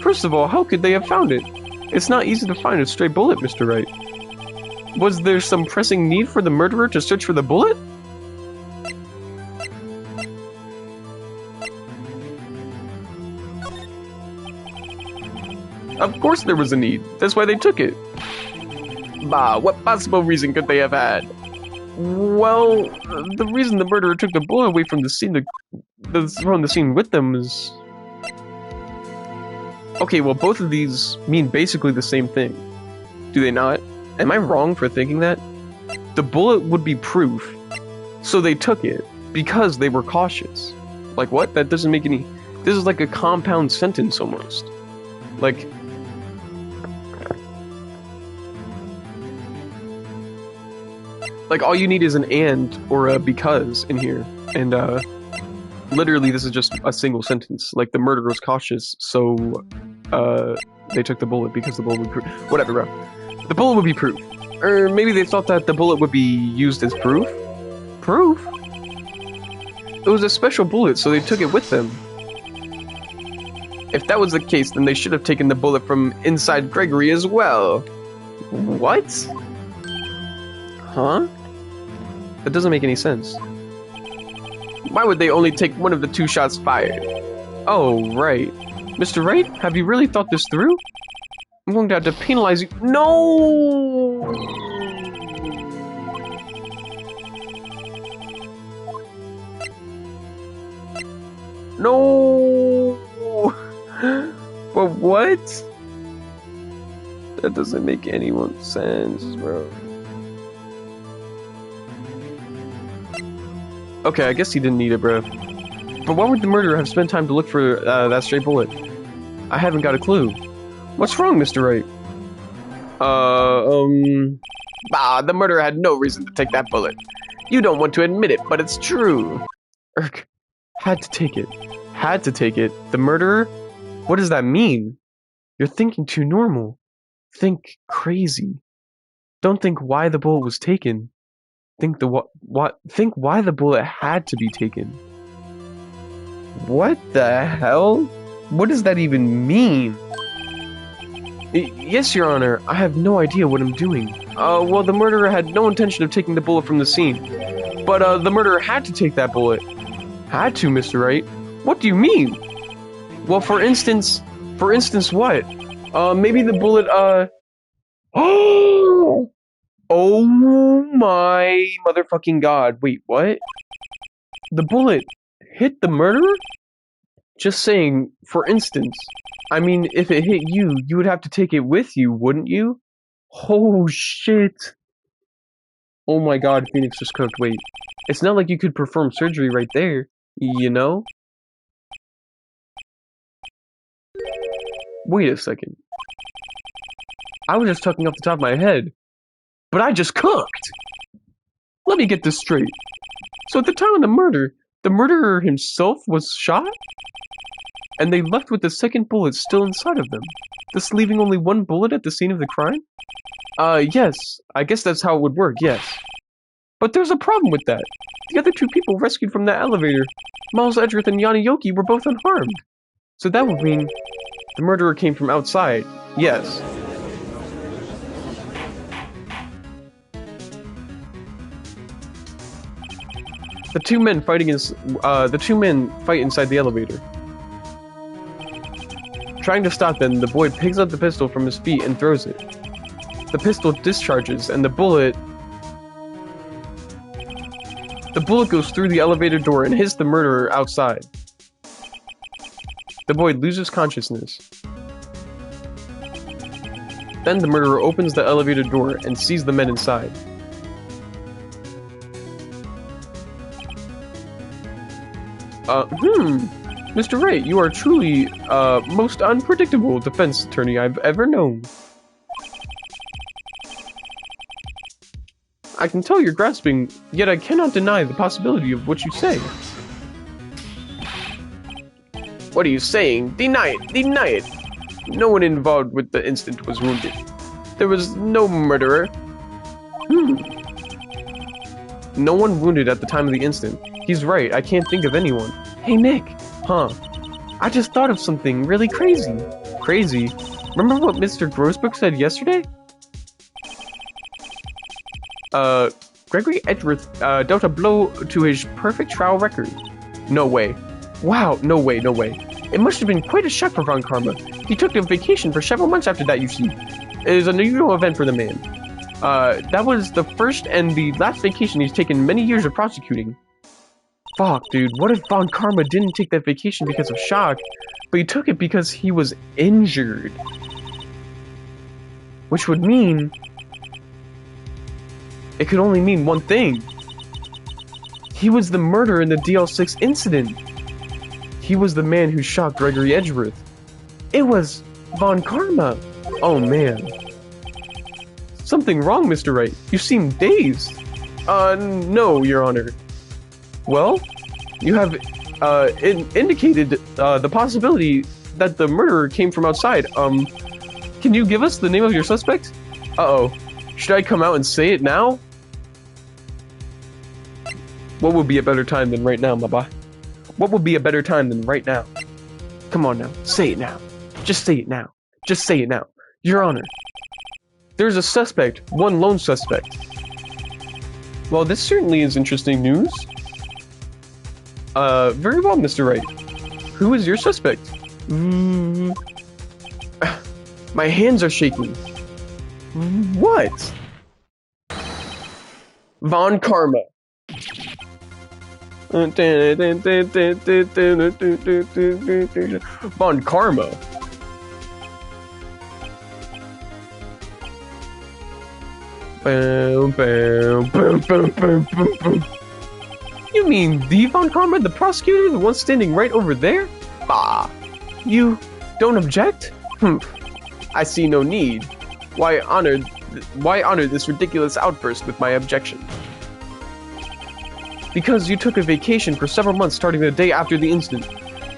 Speaker 1: First of all, how could they have found it? It's not easy to find a stray bullet, Mr. Wright. Was there some pressing need for the murderer to search for the bullet? Of course there was a need. That's why they took it. Bah, what possible reason could they have had? Well, the reason the murderer took the bullet away from the scene with them is... Okay, well, both of these mean basically the same thing. Do they not? Am I wrong for thinking that? The bullet would be proof, so they took it. because they were cautious. Like, what? That doesn't make any... This is like a compound sentence, almost. Like... Like, all you need is an and or a because in here. And, literally, this is just a single sentence. Like, the murderer was cautious, so, they took the bullet because the bullet would prove... Whatever, bro. The bullet would be proof. Or maybe they thought that the bullet would be used as proof? Proof? It was a special bullet, so they took it with them. If that was the case, then they should have taken the bullet from inside Gregory as well. What? Huh? That doesn't make any sense. Why would they only take one of the 2 shots fired? Oh, right. Mr. Wright, have you really thought this through? I'm going to have to penalize you. No! No! But what? That doesn't make any sense, bro. Okay, I guess he didn't need it, bro. But why would the murderer have spent time to look for that stray bullet? I haven't got a clue. What's wrong, Mr. Wright? The murderer had no reason to take that bullet. You don't want to admit it, but it's true. Urk, had to take it. Had to take it. The murderer? What does that mean? You're thinking too normal. Think crazy. Don't think why the bullet was taken. Think think why the bullet had to be taken. What the hell? What does that even mean? Yes, Your Honor, I have no idea what I'm doing. Well, the murderer had no intention of taking the bullet from the scene. But, the murderer had to take that bullet. Had to, Mr. Wright? What do you mean? Well, for instance what? Maybe the bullet, Oh! Oh my motherfucking god. Wait, what? The bullet hit the murderer? Just saying, for instance. I mean, if it hit you, you would have to take it with you, wouldn't you? Oh shit. Oh my god, Phoenix just cooked. Wait. It's not like you could perform surgery right there, you know? Wait a second. I was just talking off the top of my head. But I just cooked! Let me get this straight. So at the time of the murder, the murderer himself was shot? And they left with the second bullet still inside of them, thus leaving only 1 bullet at the scene of the crime? Yes. I guess that's how it would work, yes. But there's a problem with that. The other 2 people rescued from that elevator, Miles Edgeworth and Yanni Yoki, were both unharmed. So that would mean the murderer came from outside, yes. The two men fight inside the elevator. Trying to stop them, the boy picks up the pistol from his feet and throws it. The pistol discharges, and the bullet goes through the elevator door and hits the murderer outside. The boy loses consciousness. Then the murderer opens the elevator door and sees the men inside. Mr. Wright, you are truly, most unpredictable defense attorney I've ever known. I can tell you're grasping, yet I cannot deny the possibility of what you say. What are you saying? Deny it! Deny it! No one involved with the incident was wounded. There was no murderer. No one wounded at the time of the incident. He's right, I can't think of anyone. Hey Nick! Huh. I just thought of something really crazy. Crazy? Remember what Mr. Grossbook said yesterday? Gregory Edgeworth, dealt a blow to his perfect trial record. No way. Wow, no way, no way. It must have been quite a shock for Von Karma. He took a vacation for several months after that, you see. It is an unusual event for the man. That was the first and the last vacation he's taken in many years of prosecuting. Fuck, dude, what if Von Karma didn't take that vacation because of shock, but he took it because he was injured? Which would mean... it could only mean one thing. He was the murderer in the DL6 incident. He was the man who shot Gregory Edgeworth. It was Von Karma. Oh man. Something wrong, Mr. Wright. You seem dazed. No, Your Honor. Well, you have, indicated, the possibility that the murderer came from outside. Can you give us the name of your suspect? Uh-oh. Should I come out and say it now? What would be a better time than right now, my boy? What would be a better time than right now? Come on now, say it now. Just say it now. Just say it now. Your Honor. There's a suspect, one lone suspect. Well, this certainly is interesting news. Very well, Mr. Wright. Who is your suspect? My hands are shaking. What? Von Karma. Von Karma. Boom, boom, boom, boom, boom, boom, boom. You mean the Von Karma, the prosecutor, the one standing right over there? Bah. You don't object? I see no need. Why honor this ridiculous outburst with my objection? Because you took a vacation for several months starting the day after the incident.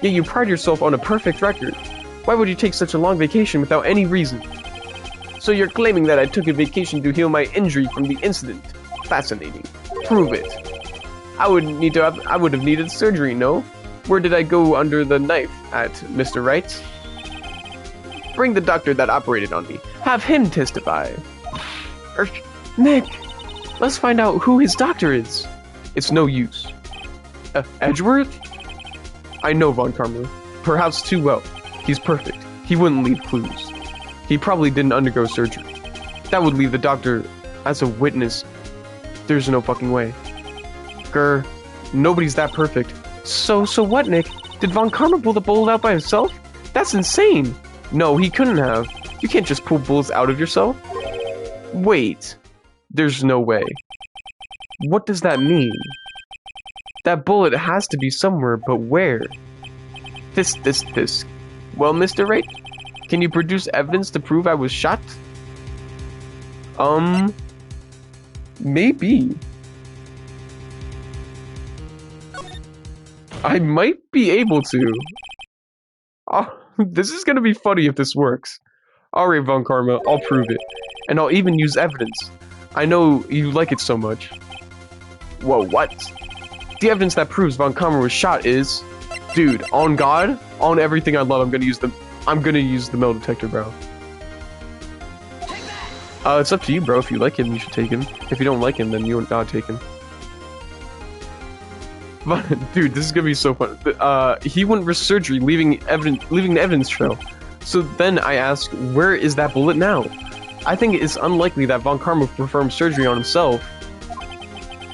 Speaker 1: Yet you pride yourself on a perfect record. Why would you take such a long vacation without any reason? So you're claiming that I took a vacation to heal my injury from the incident. Fascinating. Prove it. I would have needed surgery, no? Where did I go under the knife at, Mr. Wright? Bring the doctor that operated on me. Have him testify. Nick, let's find out who his doctor is. It's no use. Edgeworth? I know Von Karma. Perhaps too well. He's perfect. He wouldn't leave clues. He probably didn't undergo surgery. That would leave the doctor as a witness. There's no fucking way. Grr. Nobody's that perfect. So what, Nick? Did Von Karma pull the bullet out by himself? That's insane! No, he couldn't have. You can't just pull bullets out of yourself. Wait. There's no way. What does that mean? That bullet has to be somewhere, but where? This. Well, Mr. Wright, can you produce evidence to prove I was shot? Maybe. I might be able to. Oh, this is gonna be funny if this works. Alright, Von Karma, I'll prove it. And I'll even use evidence. I know you like it so much. Whoa, what? The evidence that proves Von Karma was shot is... Dude, on God, on everything I love, I'm gonna use the metal detector, bro. It's up to you, bro. If you like him, you should take him. If you don't like him, then you and God take him. But, dude, this is gonna be so fun. He went risk surgery, leaving the evidence trail. So then I ask, where is that bullet now? I think it's unlikely that Von Karma performed surgery on himself.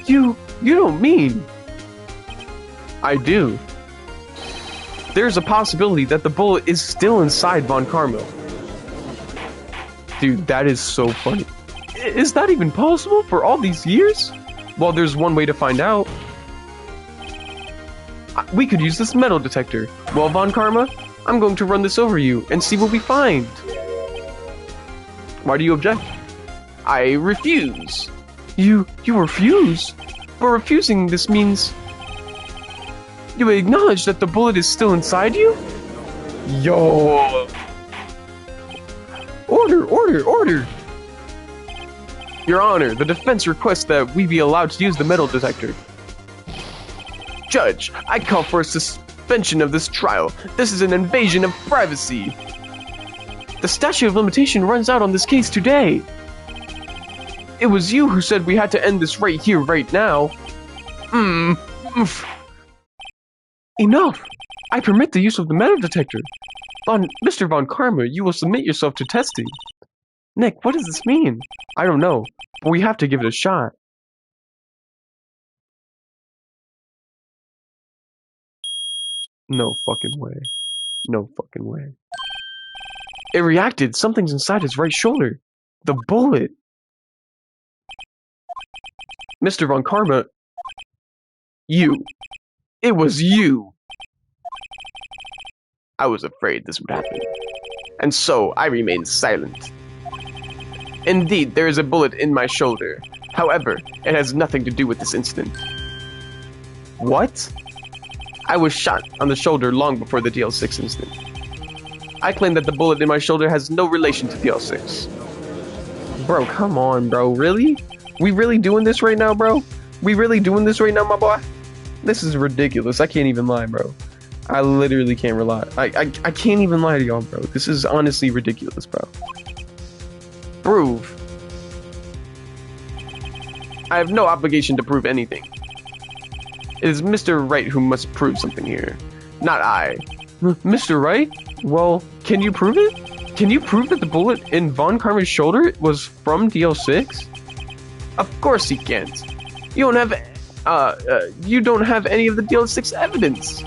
Speaker 1: You don't mean? I do. There's a possibility that the bullet is still inside Von Karma. Dude, that is so funny. Is that even possible for all these years? Well, there's one way to find out. We could use this metal detector. Well, Von Karma, I'm going to run this over you and see what we find. Why do you object? I refuse. You refuse? But refusing this means... You acknowledge that the bullet is still inside you? Yo! Order! Your Honor, the defense requests that we be allowed to use the metal detector. Judge, I call for a suspension of this trial. This is an invasion of privacy. The statute of limitation runs out on this case today. It was you who said we had to end this right here, right now. Enough! I permit the use of the metal detector. Mr. Von Karma, you will submit yourself to testing. Nick, what does this mean? I don't know, but we have to give it a shot. No fucking way. No fucking way. It reacted. Something's inside his right shoulder. The bullet. Mr. Von Karma, You. It was you. I was afraid this would happen, and so I remained silent. Indeed, there is a bullet in my shoulder. However, it has nothing to do with this incident. What? I was shot on the shoulder long before the DL6 incident. I claim that the bullet in my shoulder has no relation to DL6. Bro, come on, bro. Really? We really doing this right now, bro? We really doing this right now, my boy? This is ridiculous. I can't even lie, bro. I literally can't rely. I can't even lie to y'all, bro. This is honestly ridiculous, bro. Prove. I have no obligation to prove anything. It is Mr. Wright who must prove something here, not I. Mr. Wright? Well, can you prove it? Can you prove that the bullet in Von Karma's shoulder was from DL6? Of course he can't. You don't have any of the DL6 evidence.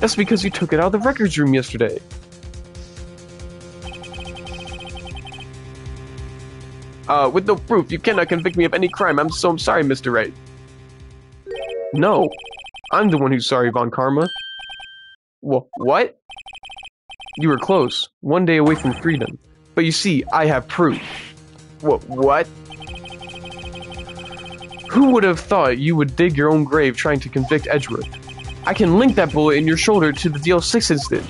Speaker 1: That's because you took it out of the records room yesterday. With no proof, you cannot convict me of any crime. I'm sorry, Mr. Wright. No, I'm the one who's sorry, Von Karma. What? You were close, one day away from freedom. But you see, I have proof. What? Who would have thought you would dig your own grave trying to convict Edgeworth? I can link that bullet in your shoulder to the DL6 incident.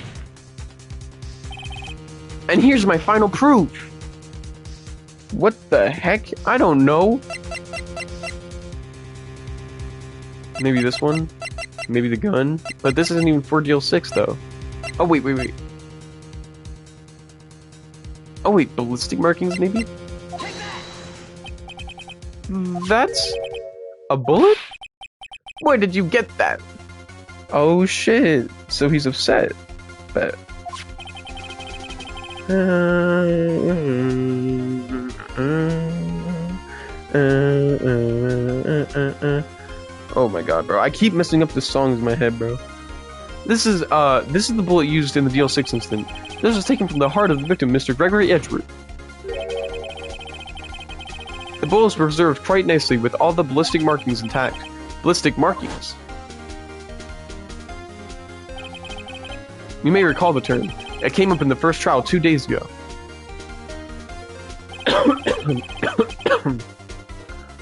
Speaker 1: And here's my final proof. What the heck? I don't know. Maybe this one? Maybe the gun? But this isn't even for DL6 though. Oh wait. Oh wait, ballistic markings maybe? That's a bullet? Where did you get that? Oh shit, so he's upset. But oh my god, bro. I keep messing up the songs in my head, bro. This is the bullet used in the DL6 incident. This was taken from the heart of the victim, Mr. Gregory Edgeworth. The bullet is preserved quite nicely with all the ballistic markings intact. Ballistic markings? You may recall the term. It came up in the first trial 2 days ago.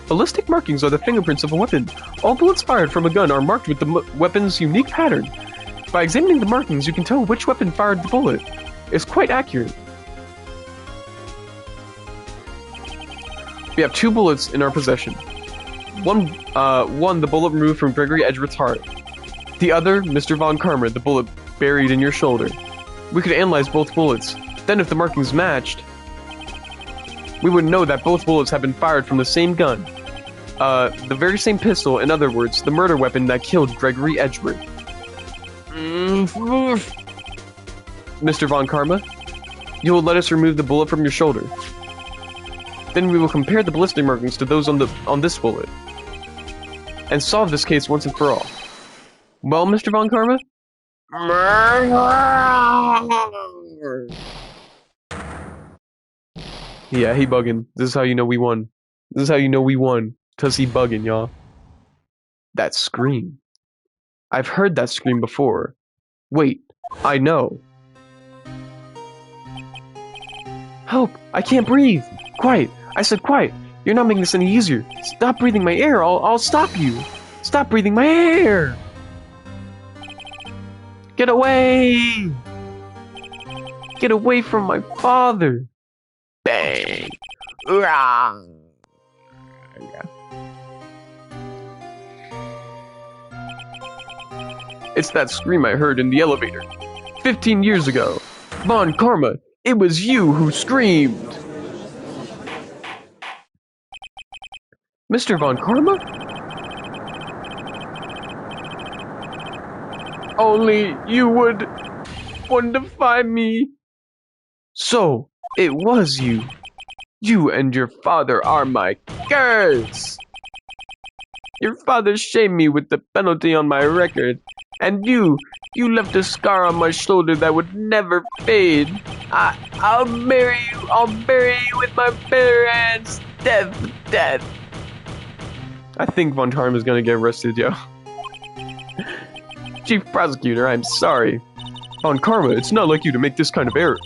Speaker 1: Ballistic markings are the fingerprints of a weapon. All bullets fired from a gun are marked with the weapon's unique pattern. By examining the markings, you can tell which weapon fired the bullet. It's quite accurate. We have 2 bullets in our possession. One, the bullet removed from Gregory Edgeworth's heart. The other, Mr. Von Karma, the bullet buried in your shoulder. We could analyze both bullets. Then if the markings matched, we would know that both bullets have been fired from the same gun. The very same pistol, in other words, the murder weapon that killed Gregory Edgeworth. Mr. Von Karma, you will let us remove the bullet from your shoulder. Then we will compare the ballistic markings to those on this bullet, and solve this case once and for all. Well, Mr. Von Karma? Yeah, he bugging. This is how you know we won. This is how you know we won. 'Cause he bugging, y'all. That scream. I've heard that scream before. Wait, I know. Help! I can't breathe! Quiet! I said quiet! You're not making this any easier. Stop breathing my air, I'll stop you! Stop breathing my air! Get away! Get away from my father! Bang! Rah! It's that scream I heard in the elevator. 15 years ago. Von Karma, it was you who screamed! Mr. Von Karma? Only you would defy me. So, it was you. You and your father are my curse. Your father shamed me with the penalty on my record. And you left a scar on my shoulder that would never fade. I'll bury you with my bare hands. Death. I think Von Karma is gonna get arrested, yo. Chief Prosecutor, I'm sorry. On Karma, it's not like you to make this kind of error.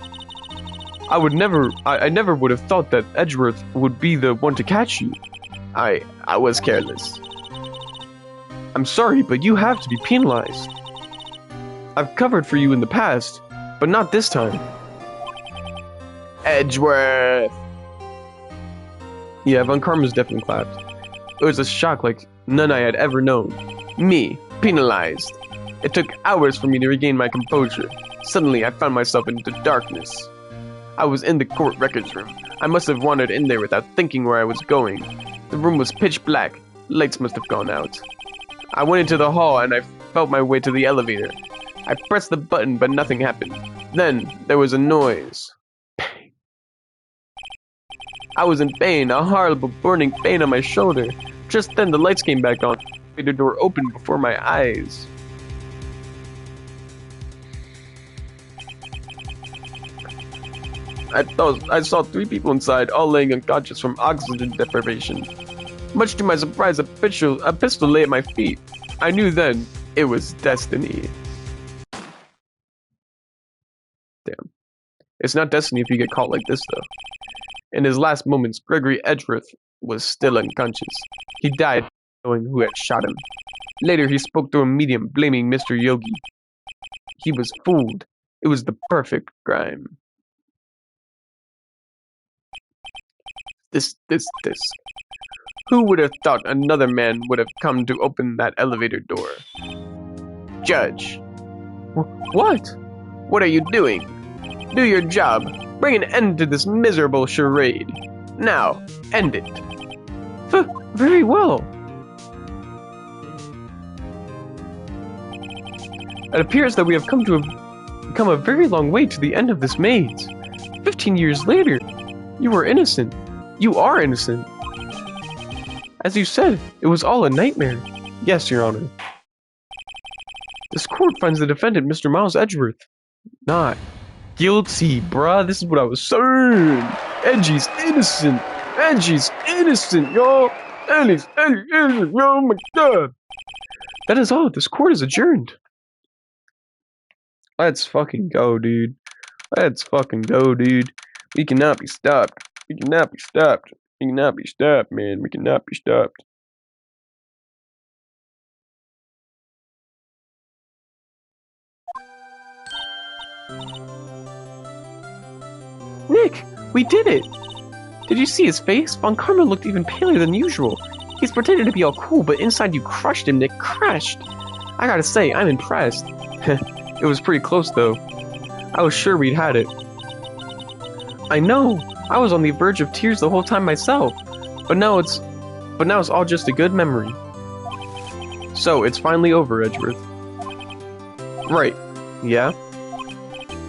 Speaker 1: I never would have thought that Edgeworth would be the one to catch you. I was careless. I'm sorry, but you have to be penalized. I've covered for you in the past, but not this time. Edgeworth! Yeah, Von Karma's definitely clapped. It was a shock like none I had ever known. Me, penalized. It took hours for me to regain my composure. Suddenly, I found myself into darkness. I was in the court records room. I must have wandered in there without thinking where I was going. The room was pitch black. Lights must have gone out. I went into the hall and I felt my way to the elevator. I pressed the button, but nothing happened. Then, there was a noise. I was in pain, a horrible burning pain on my shoulder. Just then, the lights came back on. The elevator door opened before my eyes. I saw 3 people inside, all laying unconscious from oxygen deprivation. Much to my surprise, a pistol lay at my feet. I knew then it was destiny. Damn. It's not destiny if you get caught like this, though. In his last moments, Gregory Edgeworth was still unconscious. He died knowing who had shot him. Later, he spoke to a medium, blaming Mr. Yogi. He was fooled. It was the perfect crime. This. Who would have thought another man would have come to open that elevator door? Judge. What? What are you doing? Do your job. Bring an end to this miserable charade. Now, end it. Very well. It appears that we have come a very long way to the end of this maze. 15 years later, you were innocent. You are innocent. As you said, it was all a nightmare. Yes, Your Honor. This court finds the defendant, Mr. Miles Edgeworth, not guilty, bruh. This is what I was saying. Edgeys innocent. Edgeys innocent, y'all. Edgeys innocent. Oh my god. That is all. This court is adjourned. Let's fucking go, dude. Let's fucking go, dude. We cannot be stopped. We cannot be stopped. We cannot be stopped, man. We cannot be stopped. Nick, we did it! Did you see his face? Von Karma looked even paler than usual. He's pretended to be all cool, but inside you crushed him, Nick. Crushed! I gotta say, I'm impressed. It was pretty close, though. I was sure we'd had it. I know! I was on the verge of tears the whole time myself. But now it's all just a good memory. So, it's finally over, Edgeworth. Right. Yeah?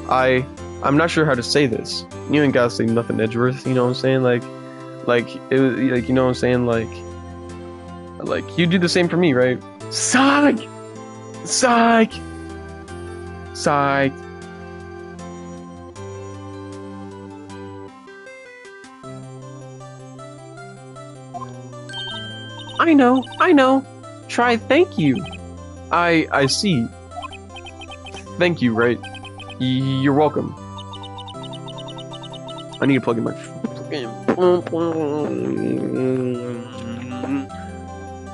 Speaker 1: I'm not sure how to say this. You ain't gotta say nothing, Edgeworth, you know what I'm saying? Like, you know what I'm saying? Like, you do the same for me, right? Psych! Psych! Psych! I know. Try thank you. I see. Thank you, right? You're welcome. I need to plug in my...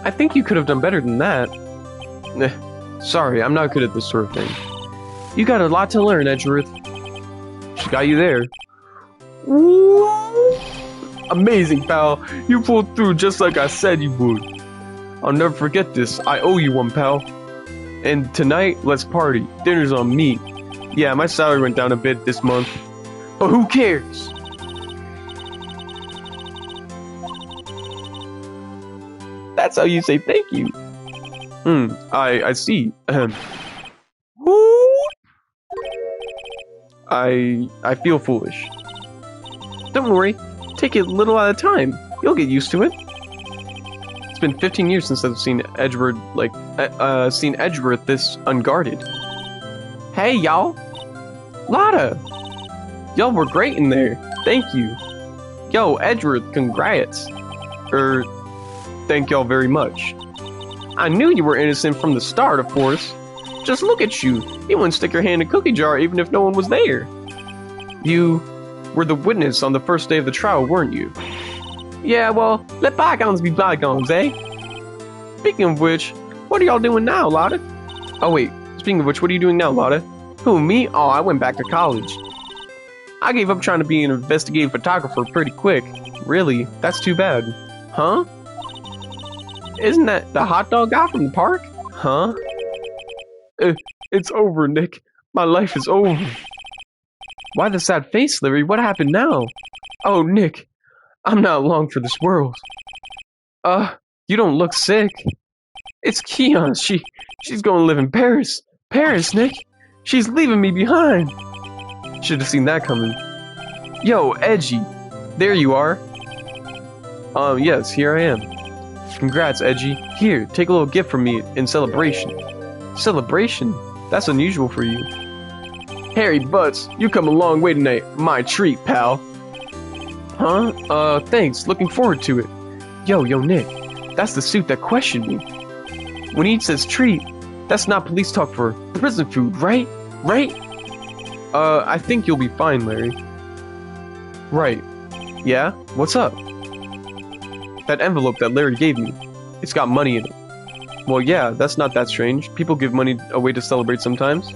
Speaker 1: I think you could have done better than that. Sorry, I'm not good at this sort of thing. You got a lot to learn, Edgeworth. She got you there. Amazing, pal. You pulled through just like I said you would. I'll never forget this. I owe you one, pal. And tonight, let's party. Dinner's on me. Yeah, my salary went down a bit this month. But who cares? That's how you say thank you. I see. I feel foolish. Don't worry. Take it a little at a time. You'll get used to it. It's been 15 years since I've seen Edgeworth this unguarded. Hey, y'all. Lotta. Y'all were great in there. Thank you. Yo, Edgeworth, congrats. Thank y'all very much. I knew you were innocent from the start, of course. Just look at you. You wouldn't stick your hand in a cookie jar even if no one was there. You were the witness on the first day of the trial, weren't you? Yeah, well, let bygones be bygones, eh? Speaking of which, what are y'all doing now, Lotta? Oh wait, speaking of which, what are you doing now, Lotta? Who, me? Oh, I went back to college. I gave up trying to be an investigative photographer pretty quick. Really? That's too bad. Huh? Isn't that the hot dog guy from the park? Huh? It's over, Nick. My life is over. Why the sad face, Larry? What happened now? Oh, Nick. I'm not long for this world. You don't look sick. It's Keon. She's going to live in Paris. Paris, Nick. She's leaving me behind. Should have seen that coming. Yo, Edgy. There you are. Yes, here I am. Congrats, Edgy. Here, take a little gift from me in celebration. Celebration? That's unusual for you. Harry Butts, you come a long way tonight. My treat, pal. Huh? Thanks. Looking forward to it. Yo, Nick. That's the suit that questioned me. When he says treat, that's not police talk for prison food, right? Right? I think you'll be fine, Larry. Right. Yeah? What's up? That envelope that Larry gave me. It's got money in it. Well, yeah, that's not that strange. People give money away to celebrate sometimes.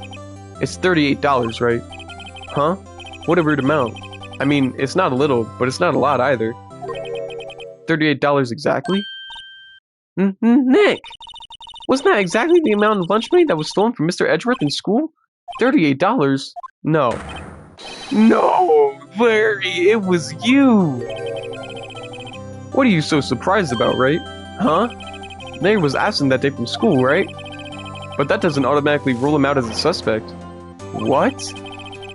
Speaker 1: It's $38, right? Huh? What a weird amount. I mean, it's not a little, but it's not a lot either. $38 exactly? Nick! Wasn't that exactly the amount of lunch money that was stolen from Mr. Edgeworth in school? $38? No. No! Larry, it was you! What are you so surprised about, right? Huh? Larry was absent that day from school, right? But that doesn't automatically rule him out as a suspect. What?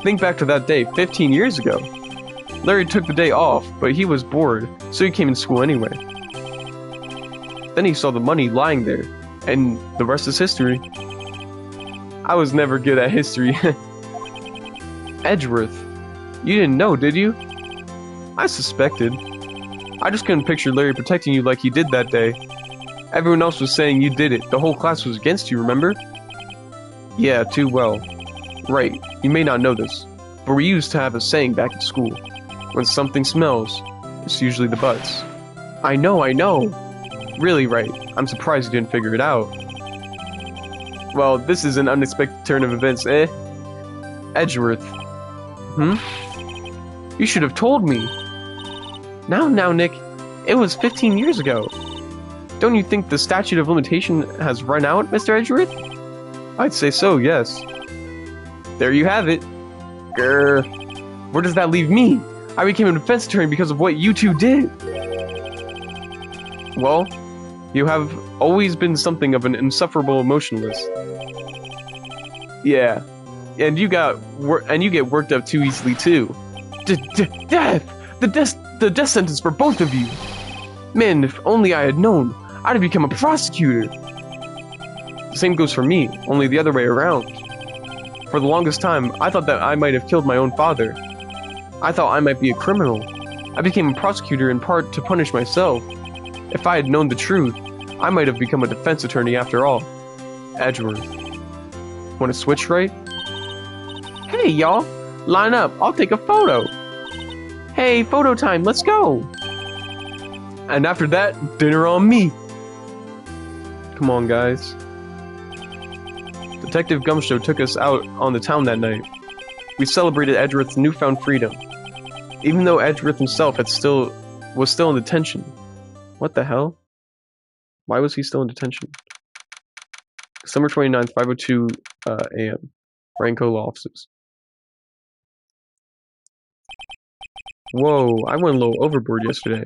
Speaker 1: Think back to that day 15 years ago. Larry took the day off, but he was bored, so he came in school anyway. Then he saw the money lying there, and the rest is history. I was never good at history. Edgeworth. You didn't know, did you? I suspected. I just couldn't picture Larry protecting you like he did that day. Everyone else was saying you did it. The whole class was against you, remember? Yeah, too well. Right, you may not know this, but we used to have a saying back at school. When something smells, it's usually the butts. I know. Really right. I'm surprised you didn't figure it out. Well, this is an unexpected turn of events, eh? Edgeworth. You should have told me. Now, Nick. It was 15 years ago. Don't you think the statute of limitation has run out, Mr. Edgeworth? I'd say so, yes. There you have it. Grr. Where does that leave me? I became a defense attorney because of what you two did. Well, you have always been something of an insufferable emotionalist. Yeah, and you get worked up too easily too. Death! The death sentence for both of you. Man, if only I had known, I'd have become a prosecutor. The same goes for me, only the other way around. For the longest time, I thought that I might have killed my own father. I thought I might be a criminal. I became a prosecutor in part to punish myself. If I had known the truth, I might have become a defense attorney after all. Edgeworth. Want to switch right? Hey, y'all! Line up, I'll take a photo! Hey, photo time, let's go! And after that, dinner on me! Come on, guys. Detective Gumshoe took us out on the town that night. We celebrated Edgeworth's newfound freedom, even though Edgeworth himself was still in detention. What the hell? Why was he still in detention? December 29th, 5:02 a.m. Ranco Law Offices. Whoa, I went a little overboard yesterday.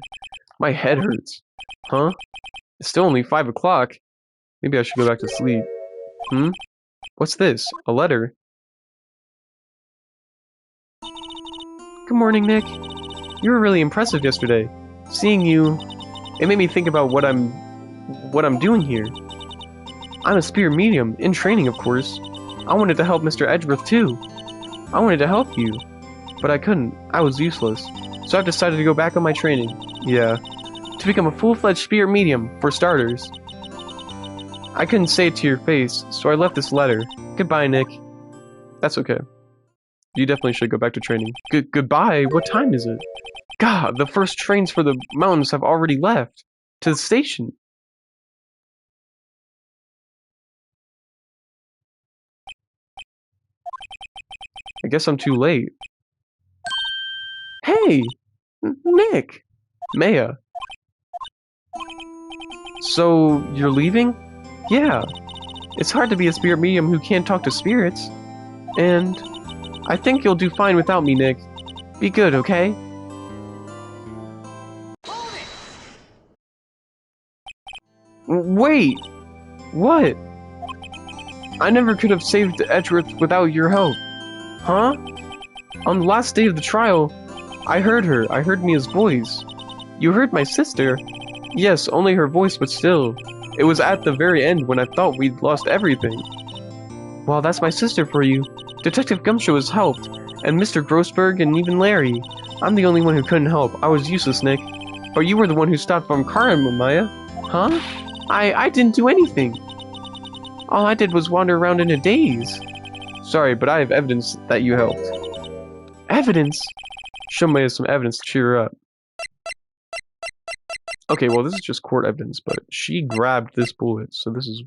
Speaker 1: My head hurts. Huh? It's still only 5 o'clock. Maybe I should go back to sleep. What's this? A letter? Good morning, Nick. You were really impressive yesterday. Seeing you, it made me think about what I'm doing here. I'm a spirit medium, in training, of course. I wanted to help Mr. Edgeworth too. I wanted to help you, but I couldn't. I was useless. So I've decided to go back on my training. Yeah. To become a full-fledged spirit medium, for starters. I couldn't say it to your face, so I left this letter. Goodbye, Nick. That's okay. You definitely should go back to training. Goodbye? What time is it? God, the first trains for the mountains have already left. To the station. I guess I'm too late. Hey! Nick! Maya. So, you're leaving? Yeah. It's hard to be a spirit medium who can't talk to spirits. And I think you'll do fine without me, Nick. Be good, okay? Wait! What? I never could have saved Edgeworth without your help. Huh? On the last day of the trial, I heard her. I heard Mia's voice. You heard my sister? Yes, only her voice, but still. It was at the very end when I thought we'd lost everything. Well, that's my sister for you. Detective Gumshoe has helped, and Mr. Grossberg and even Larry. I'm the only one who couldn't help. I was useless, Nick. But you were the one who stopped Von Karma, Maya. Huh? I didn't do anything. All I did was wander around in a daze. Sorry, but I have evidence that you helped. Evidence? Show Maya some evidence to cheer her up. Okay, well, this is just court evidence, but she grabbed this bullet, so this is...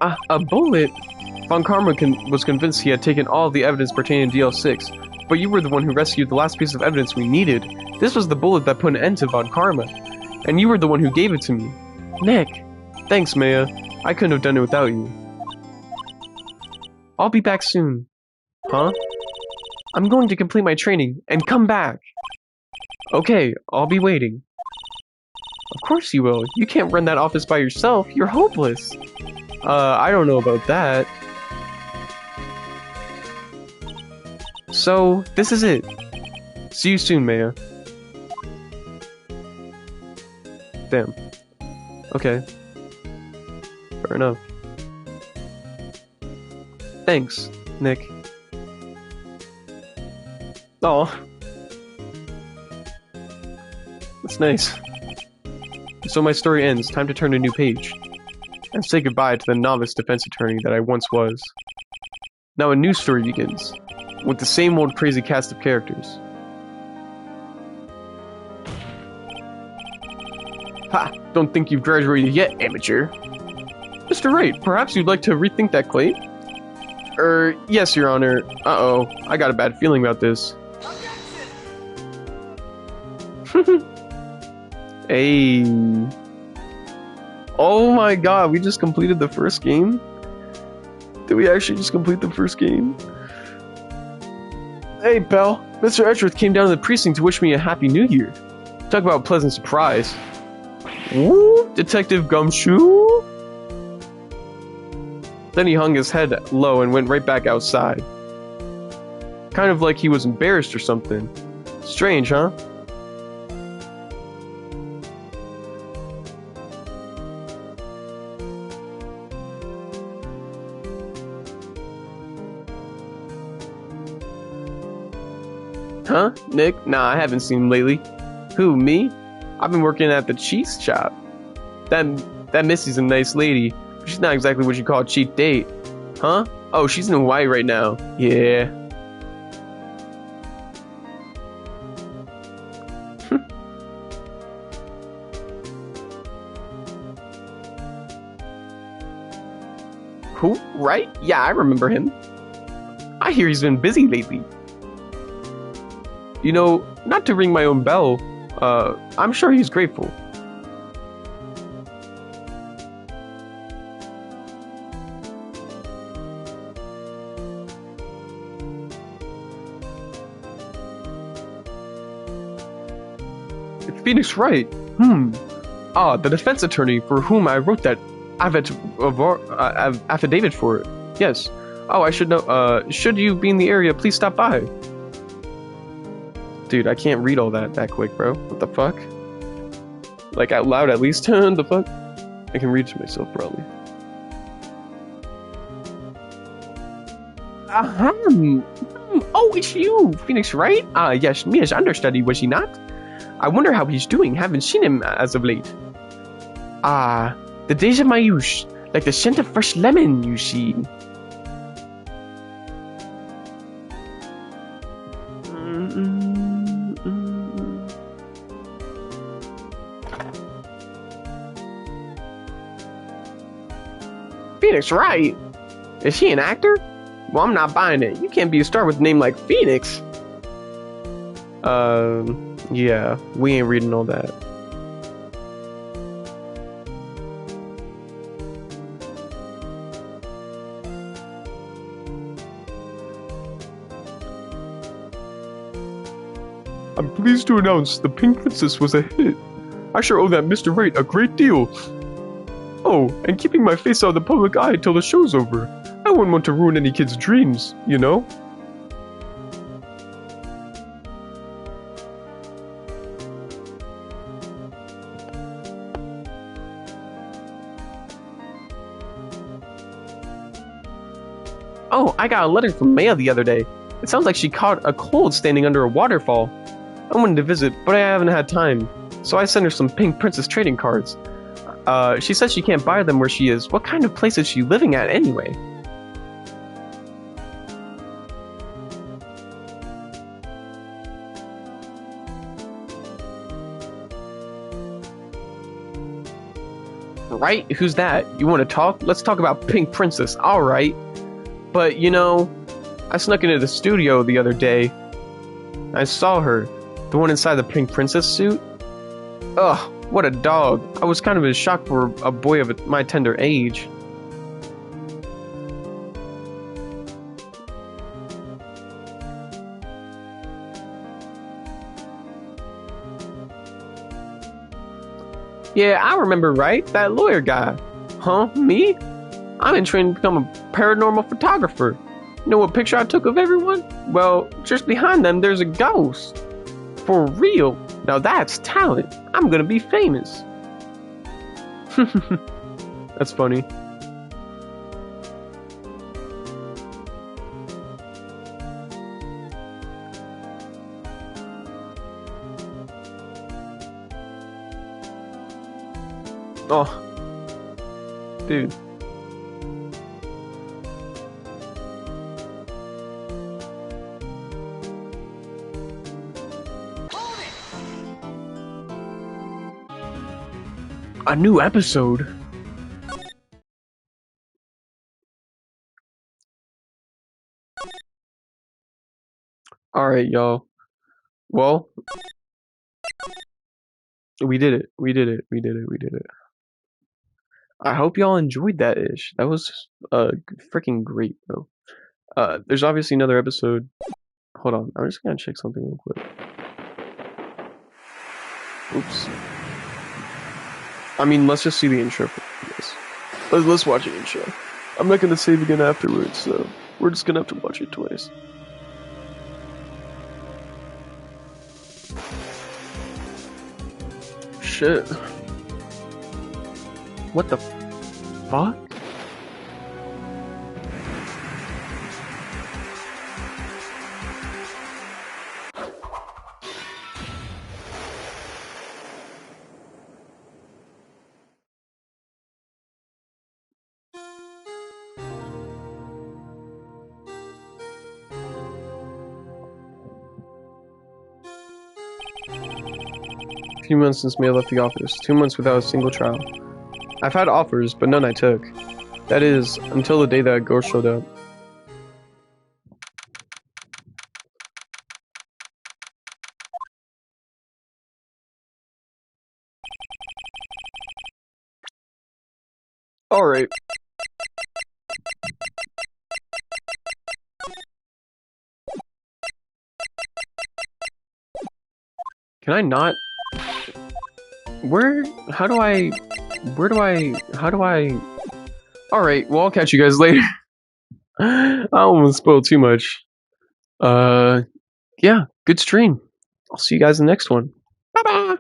Speaker 1: a bullet? Von Karma was convinced he had taken all of the evidence pertaining to DL6, but you were the one who rescued the last piece of evidence we needed. This was the bullet that put an end to Von Karma, and you were the one who gave it to me. Nick. Thanks, Maya. I couldn't have done it without you. I'll be back soon. Huh? I'm going to complete my training and come back. Okay, I'll be waiting. Of course you will. You can't run that office by yourself. You're hopeless. I don't know about that. So, this is it. See you soon, Maya. Damn. Okay. Fair enough. Thanks, Nick. Aw. That's nice. So my story ends. Time to turn a new page. And say goodbye to the novice defense attorney that I once was. Now a new story begins. With the same old crazy cast of characters. Ha! Don't think you've graduated yet, amateur. Mr. Wright, perhaps you'd like to rethink that claim? Yes, Your Honor. Uh-oh, I got a bad feeling about this. Hey. Oh my god, we just completed the first game? Did we actually just complete the first game? Hey, pal. Mr. Edgeworth came down to the precinct to wish me a happy new year. Talk about a pleasant surprise. Woo! Detective Gumshoe? Then he hung his head low and went right back outside. Kind of like he was embarrassed or something. Strange, huh? Huh? Nick? Nah, I haven't seen him lately. Who, me? I've been working at the cheese shop. That Missy's a nice lady, but she's not exactly what you call a cheap date. Huh? Oh, she's in Hawaii right now. Yeah. Who? Right? Yeah, I remember him. I hear he's been busy lately. You know, not to ring my own bell, I'm sure he's grateful. It's Phoenix Wright. Ah, the defense attorney for whom I wrote that affidavit for it. Yes. Oh, I should know. Should you be in the area, please stop by. Dude, I can't read all that quick, bro. What the fuck? Like, out loud at least? The fuck? I can read to myself, probably. Oh, it's you, Phoenix, right? Yes, Mia's understudy, was she not? I wonder how he's doing. Haven't seen him as of late. The days of my youth, like the scent of fresh lemon, you see. Phoenix Wright? Is she an actor? Well, I'm not buying it. You can't be a star with a name like Phoenix. Yeah, we ain't reading all that. I'm pleased to announce the Pink Princess was a hit. I sure owe that Mr. Wright a great deal. Oh, and keeping my face out of the public eye till the show's over. I wouldn't want to ruin any kid's dreams, you know? Oh, I got a letter from Maya the other day. It sounds like she caught a cold standing under a waterfall. I wanted to visit, but I haven't had time. So I sent her some Pink Princess trading cards. She says she can't buy them where she is. What kind of place is she living at anyway? Right? Who's that? You want to talk? Let's talk about Pink Princess. Alright. But, you know, I snuck into the studio the other day. I saw her. The one inside the Pink Princess suit. Ugh, what a dog. I was kind of in shock for a boy of my tender age. Yeah, I remember, right? That lawyer guy. Huh? Me? I'm in training to become a paranormal photographer. You know what picture I took of everyone? Well, just behind them there's a ghost. For real. Now that's talent. I'm gonna be famous. That's funny. Oh, dude. A new episode. Alright, y'all. Well, we did it. We did it. We did it. We did it. I hope y'all enjoyed that ish. That was freaking great, bro. There's obviously another episode. Hold on, I'm just gonna check something real quick. Oops. I mean, let's just see the intro for this. Let's watch the intro. I'm not gonna save again afterwards, so we're just gonna have to watch it twice. Shit. What the fuck? A few months since May left the office. 2 months without a single trial. I've had offers, but none I took. That is, until the day that ghost showed up. Alright. Can I not? How do I... Alright, well, I'll catch you guys later. I almost spoiled too much. Yeah, good stream. I'll see you guys in the next one. Bye-bye!